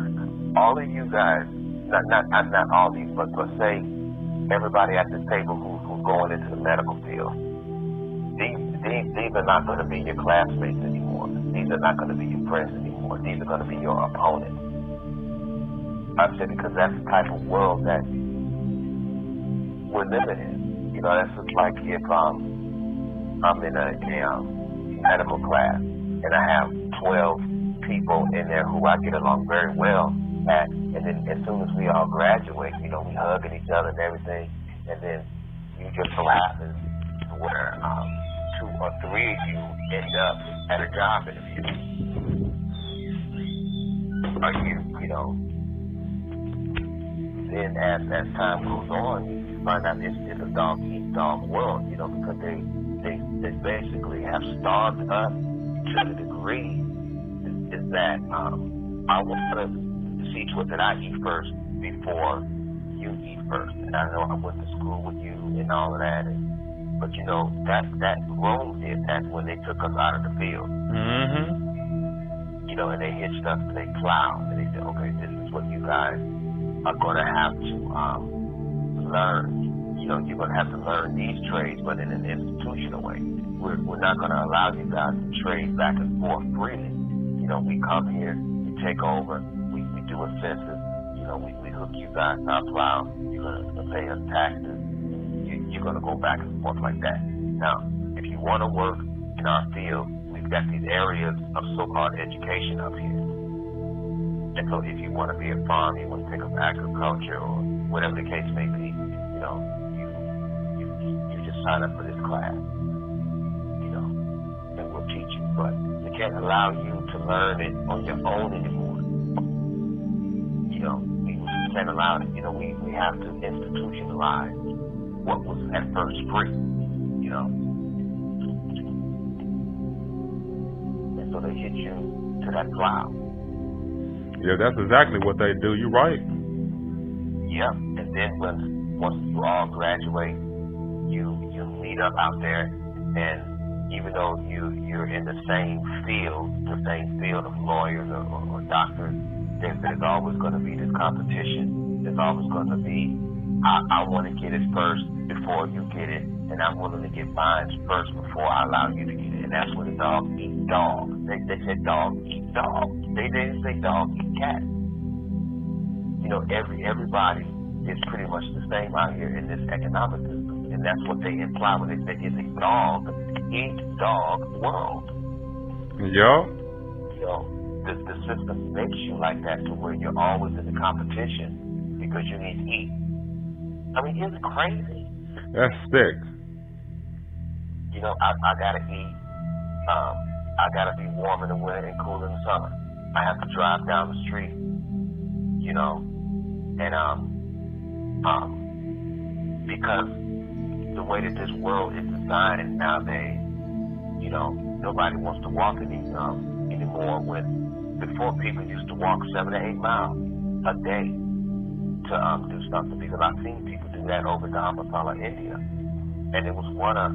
all of you guys, not all of you, but say everybody at this table who's going into the medical field, these are not going to be your classmates anymore. These are not going to be your friends anymore. These are going to be your opponents. I said, because that's the type of world that we're living in. That's just like if I'm in a medical class and I have 12 people in there who I get along very well at, and then as soon as we all graduate, we hugging each other and everything, and then you just so happen where 2 or 3 of you end up at a job interview. Are you then as time goes on, you find out it's a dog-eat-dog world, because they basically have starved us to the degree is that I want to see to it that I eat first before you eat first. And I know I went to school with you and all of that, but you know, that Rome did that when they took us out of the field. You know, and they hitched us and they plowed and they said, okay, this is what you guys are gonna have to learn. You know, you're gonna have to learn these trades, but in an institutional way. We're not gonna allow you guys to trade back and forth freely. You know, we come here, we take over, we do a census. You know, we hook you guys to our plow. You're gonna pay us taxes. You're gonna go back and forth like that. Now, if you want to work in our field, we've got these areas of so-called education up here. And so if you want to be a farm, you want to pick up agriculture or whatever the case may be, you know, you just sign up for this class, you know, and we'll teach you. But we can't allow you to learn it on your own anymore. You know, we can't allow it. You know, we have to institutionalize what was at first free, you know. And so they hit you to that plow. Yeah, that's exactly what they do. You're right. Yeah, and then once you all graduate, you meet up out there, and even though you're in the same field of lawyers or doctors, there's always going to be this competition. There's always going to be, I want to get it first before you get it, and I'm willing to get mine first before I allow you to get it. And that's when the dog eats dog. They said dog eat dog. They didn't say dog eat cat. You know, everybody is pretty much the same out here in this economic system, and that's what they imply when they say it's a dog eat dog world. Yeah. You know, the system makes you like that to where you're always in the competition because you need to eat. I mean, it's crazy. That's sick. You know, I gotta eat. I gotta be warm in the winter and cool in the summer. I have to drive down the street, you know, and because the way that this world is designed nowadays, you know, nobody wants to walk anymore. When before people used to walk 7 to 8 miles a day to do something, because I've seen people do that over to Amritsar, India, and it was one of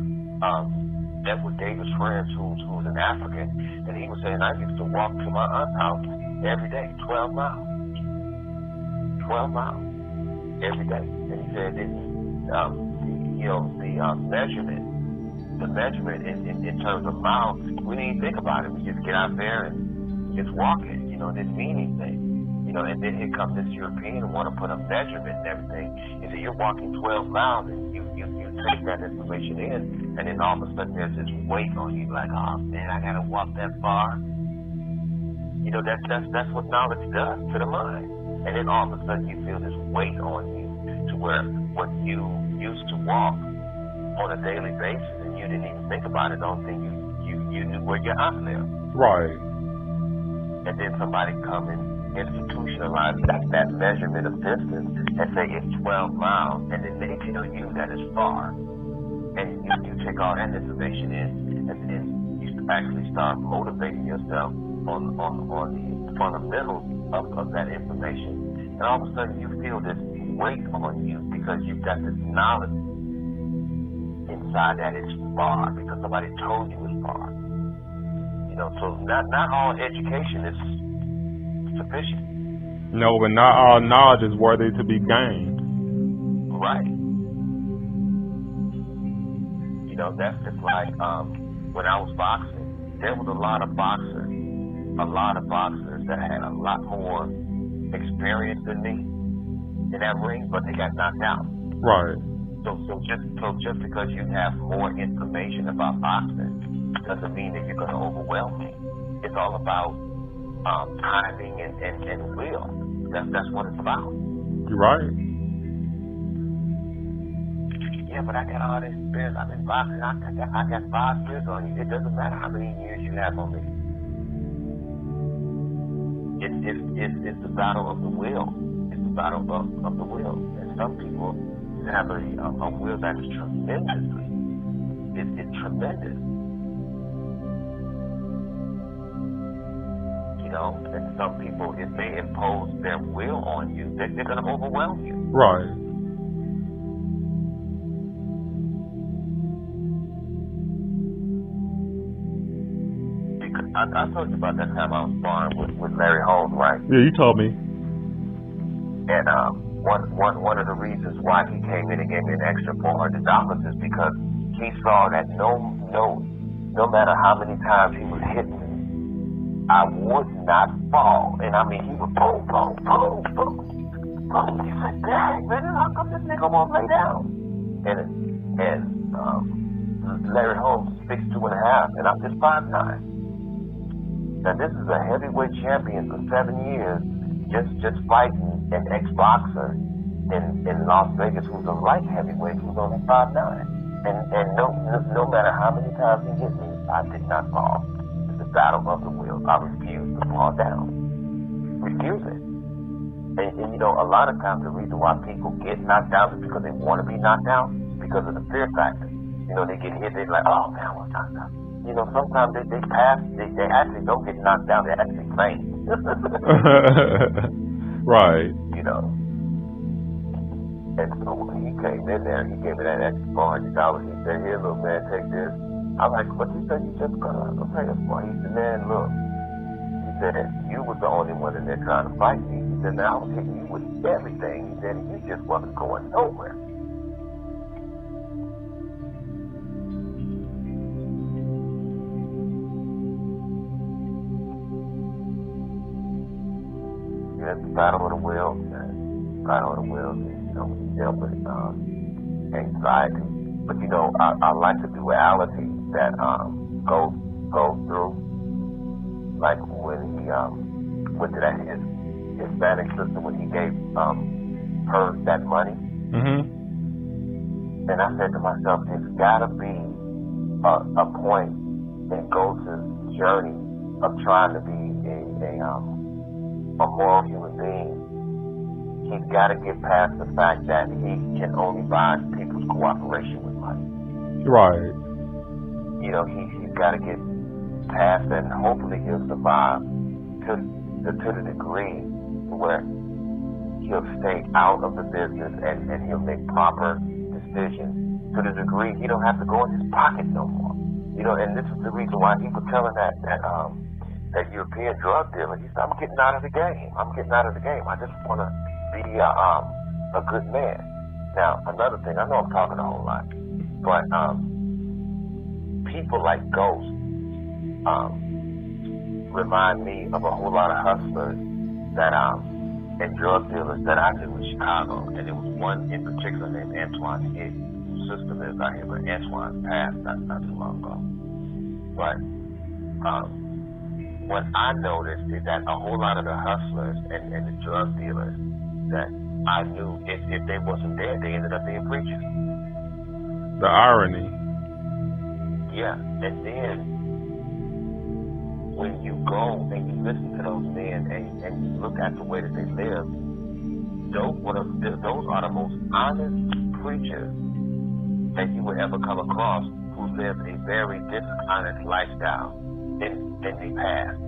Edward Davis' friends who's an African, and he was saying, I used to walk to my aunt's house every day, 12 miles every day. And he said that, you know, the measurement in terms of miles, we didn't even think about it. We just get out there and just walk it, you know, it didn't mean anything. You know, and then here comes this European who want to put a measurement and everything. He said, you're walking 12 miles and you take that information in, and then all of a sudden there's this weight on you, like, oh man, I gotta walk that far. You know, that's what knowledge does to the mind. And then all of a sudden you feel this weight on you to where what you used to walk on a daily basis and you didn't even think about it, the only thing you knew where your aunt lived. Right. And then somebody come and institutionalize that measurement of distance and say it's 12 miles, and then they tell you that it's far. And you take all that information in, and then you actually start motivating yourself on the fundamentals of that information. And all of a sudden you feel this weight on you because you've got this knowledge inside that it's far, because somebody told you it's far. You know, so not all education is sufficient. No, but not all knowledge is worthy to be gained. Right. You know, that's just like when I was boxing, there was a lot of boxers that had a lot more experience than me in that ring, but they got knocked out. Right. So just because you have more information about boxing doesn't mean that you're going to overwhelm me. It's all about timing and will. That's what it's about. You're right. Yeah, but I got all this experience. I've been boxing. I got 5 years on you. It doesn't matter how many years you have on me. It's the battle of the will. It's the battle of the will. And some people have a will that is tremendously. It's tremendous. You know, and some people, if they impose their will on you, they're going to overwhelm you. Right. Because I told you about that time I was sparring with Larry Holmes, right? Yeah, you told me. And one of the reasons why he came in and gave me an extra $400 is because he saw that no matter how many times he was hitting me, I would not fall. And I mean, he would boom, boom, boom, boom, boom. He said, dang, man, how come this nigga won't lay down? And Larry Holmes is 6'2.5", and I'm just 5'9". Now, this is a heavyweight champion for 7 years, just fighting an ex-boxer in Las Vegas who's a light heavyweight who's only 5'9". And no matter how many times he hit me, I did not fall. It's the battle of the will. I refuse to fall down. Refuse it. And you know, a lot of times the reason why people get knocked down is because they want to be knocked down, because of the fear factor. You know, they get hit, they're like, oh man, I was knocked out. You know, sometimes they pass, they actually don't get knocked down, they actually faint. Right. You know. And so when he came in there, he gave me that extra $400. He said, here, little man, take this. I'm like, but you said you just got to pay us for it. He said, man, look. He said, you was the only one in there trying to fight me. He said, now I was hitting you with everything. He said, you just wasn't going nowhere. Yeah, it's the battle of the will, man. Battle of the will. You know, we deal with anxiety, but you know, I like the duality that goes through. Like when he went to that his Hispanic sister when he gave her that money, and I said to myself, there's gotta be a point in Ghost's journey of trying to be a moral human being. He's got to get past the fact that he can only buy people's cooperation with money. Right. You know, he's got to get past that, and hopefully he'll survive to the degree where he'll stay out of the business and he'll make proper decisions to the degree he don't have to go in his pocket no more. You know, and this is the reason why he was telling that European drug dealer, he said, I'm getting out of the game. I just want to be a good man. Now, another thing, I know I'm talking a whole lot, but people like Ghost remind me of a whole lot of hustlers that and drug dealers that I knew in Chicago, and there was one in particular named Antoine Hick, whose sister lives out here, but Antoine passed not too long ago. But what I noticed is that a whole lot of the hustlers and the drug dealers that I knew, if they wasn't there, they ended up being preachers. The irony. Yeah, and then when you go and you listen to those men and you look at the way that they live, those are the most honest preachers that you would ever come across, who live a very dishonest lifestyle in the past.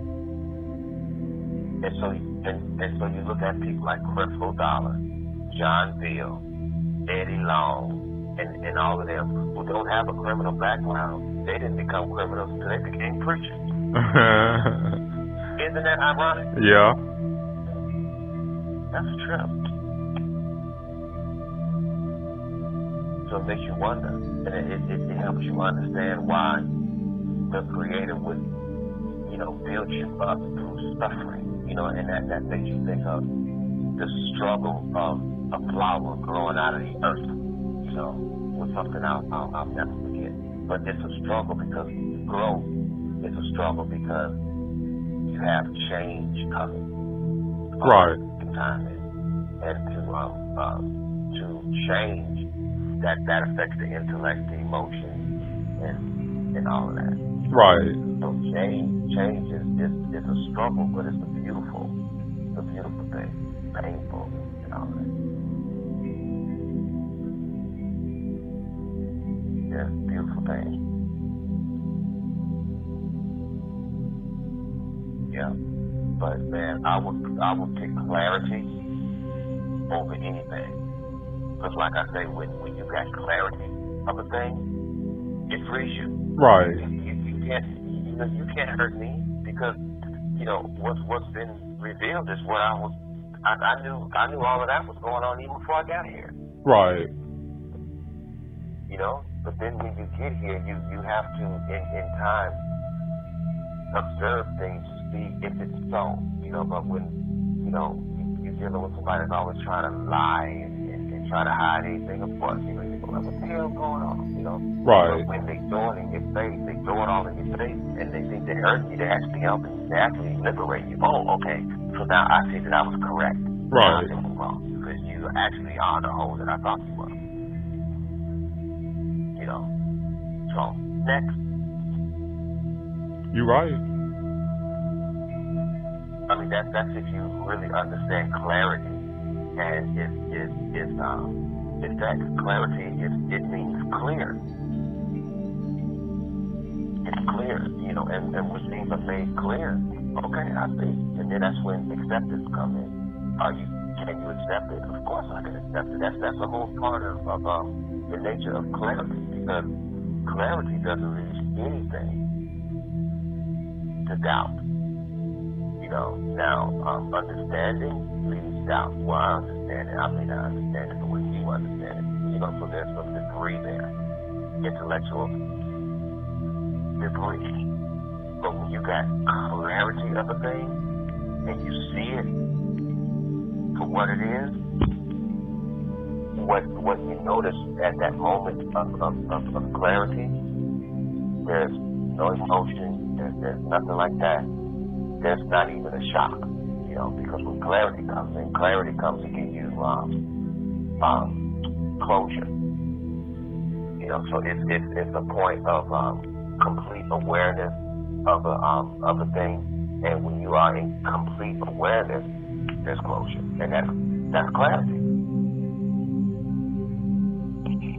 And so you look at people like Creflo Dollar, John Bill, Eddie Long, and all of them who don't have a criminal background. They didn't become criminals until they became preachers. Isn't that ironic? Yeah. That's true. So it makes you wonder, and it helps you understand why the Creator would, build you up through suffering, and that makes you think of the struggle of a flower growing out of the earth, was something I'll never forget. But it's a struggle because growth is a struggle because you have change coming. Right. Time and to change that affects the intellect, the emotions, and all of that. Right. So change is a struggle, but it's a beautiful thing, painful and all that. Yeah, beautiful thing. Yeah. But man, I would pick clarity over anything. Because like I say, when you got clarity of a thing, it frees you. Right. You can't hurt me because what's been revealed is what I knew all of that was going on even before I got here. Right. But then when you get here, you have to in time observe things to see if it's so. But when you're dealing with somebody that's always trying to lie and try to hide anything, of course, you go like, what the hell's going on? Right. But when they throw it in your face, they throw it all in your face, and they think they're hurting you, they're actually helping you, they actually liberate you. Oh, okay. So now I see that I was correct. Right. Now I was wrong because you actually are the hole that I thought you were. So next. You're right. I mean that's if you really understand clarity, and if that clarity it means clear. It's clear, and when things are made clear, okay, I see. And then that's when acceptance comes in. Can you accept it? Of course I can accept it. That's a whole part of the nature of clarity, because clarity doesn't leave anything to doubt. Now understanding leaves doubt. Well, I understand it. I may not understand it the way you understand it. So there's some degree there, intellectual degree. But when you got clarity of a thing and you see it for what it is, what you notice at that moment of clarity, there's no emotion, there's nothing like that. There's not even a shock, because when clarity comes in, clarity comes to give you closure. So it's a point of complete awareness of a thing, and when you are in complete awareness, there's closure, and that's clarity.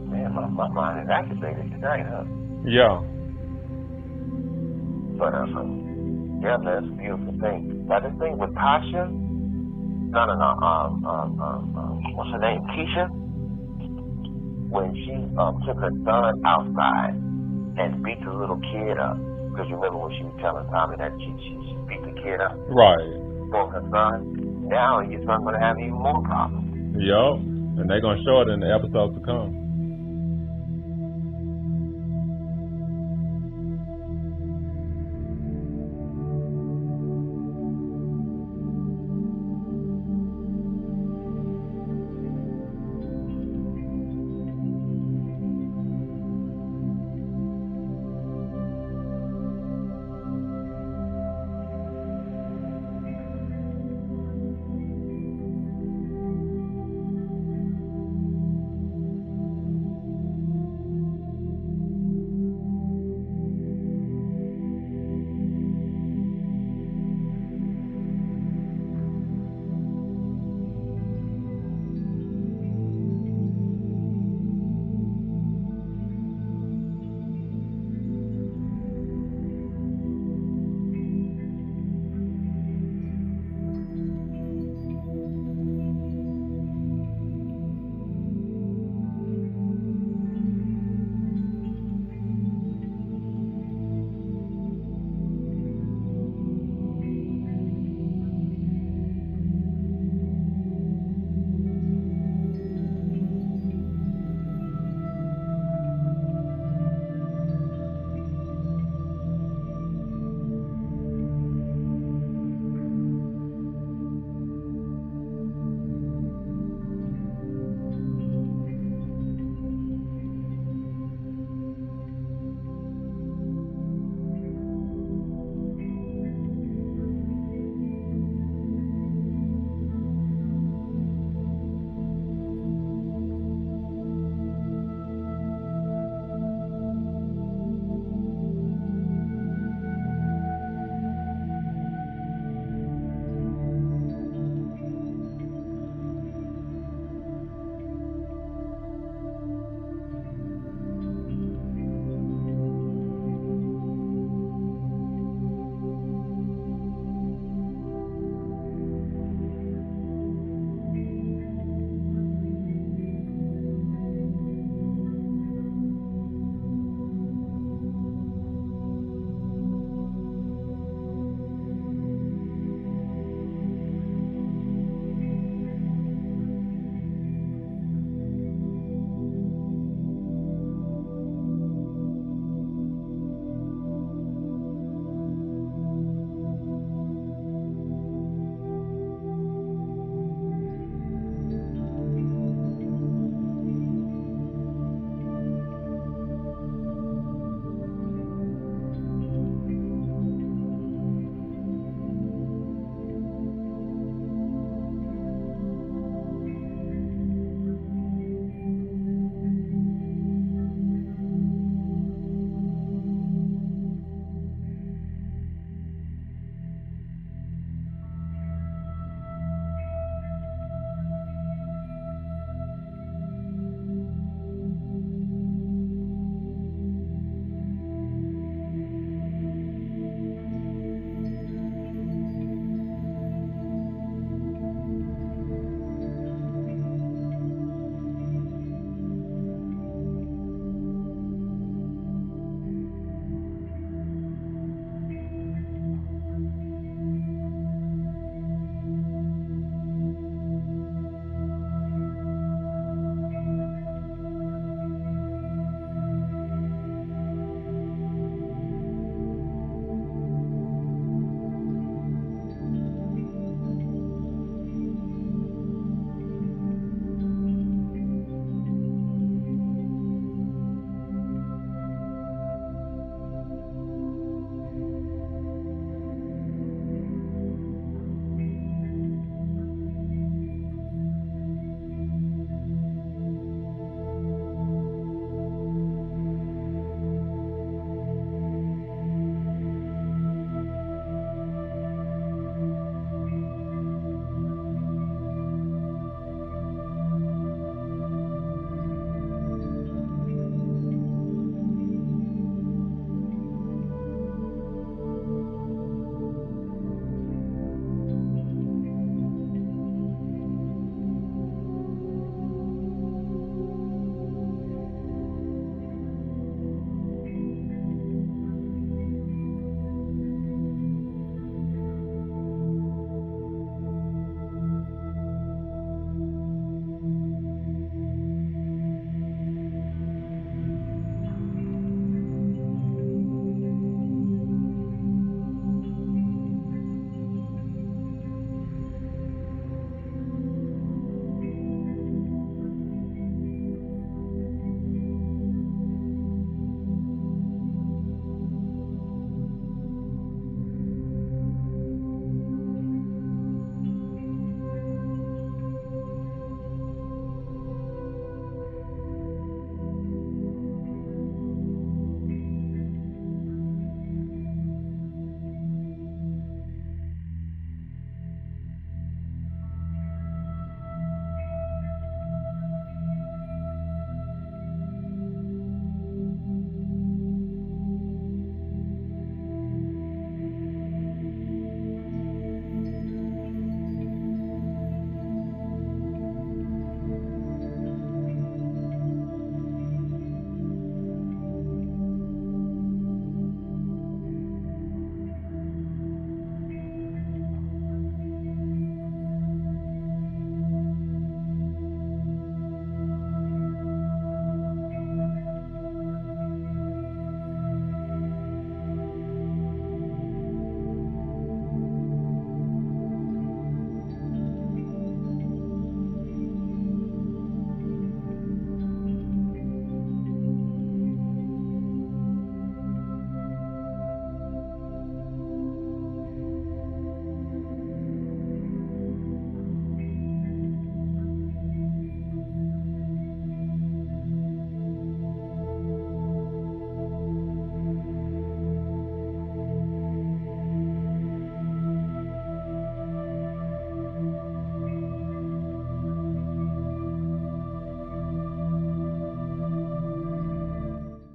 Man, my mind is activated tonight, huh? Yeah. But yeah, man, it's a beautiful thing. Now this thing with Tasha, what's her name, Keisha? When she took her son outside and beat the little kid up, because you remember when she was telling Tommy that she beat the kid up? Right. For her son. Now your son's going to have even more problems. Yup. And they're going to show it in the episodes to come.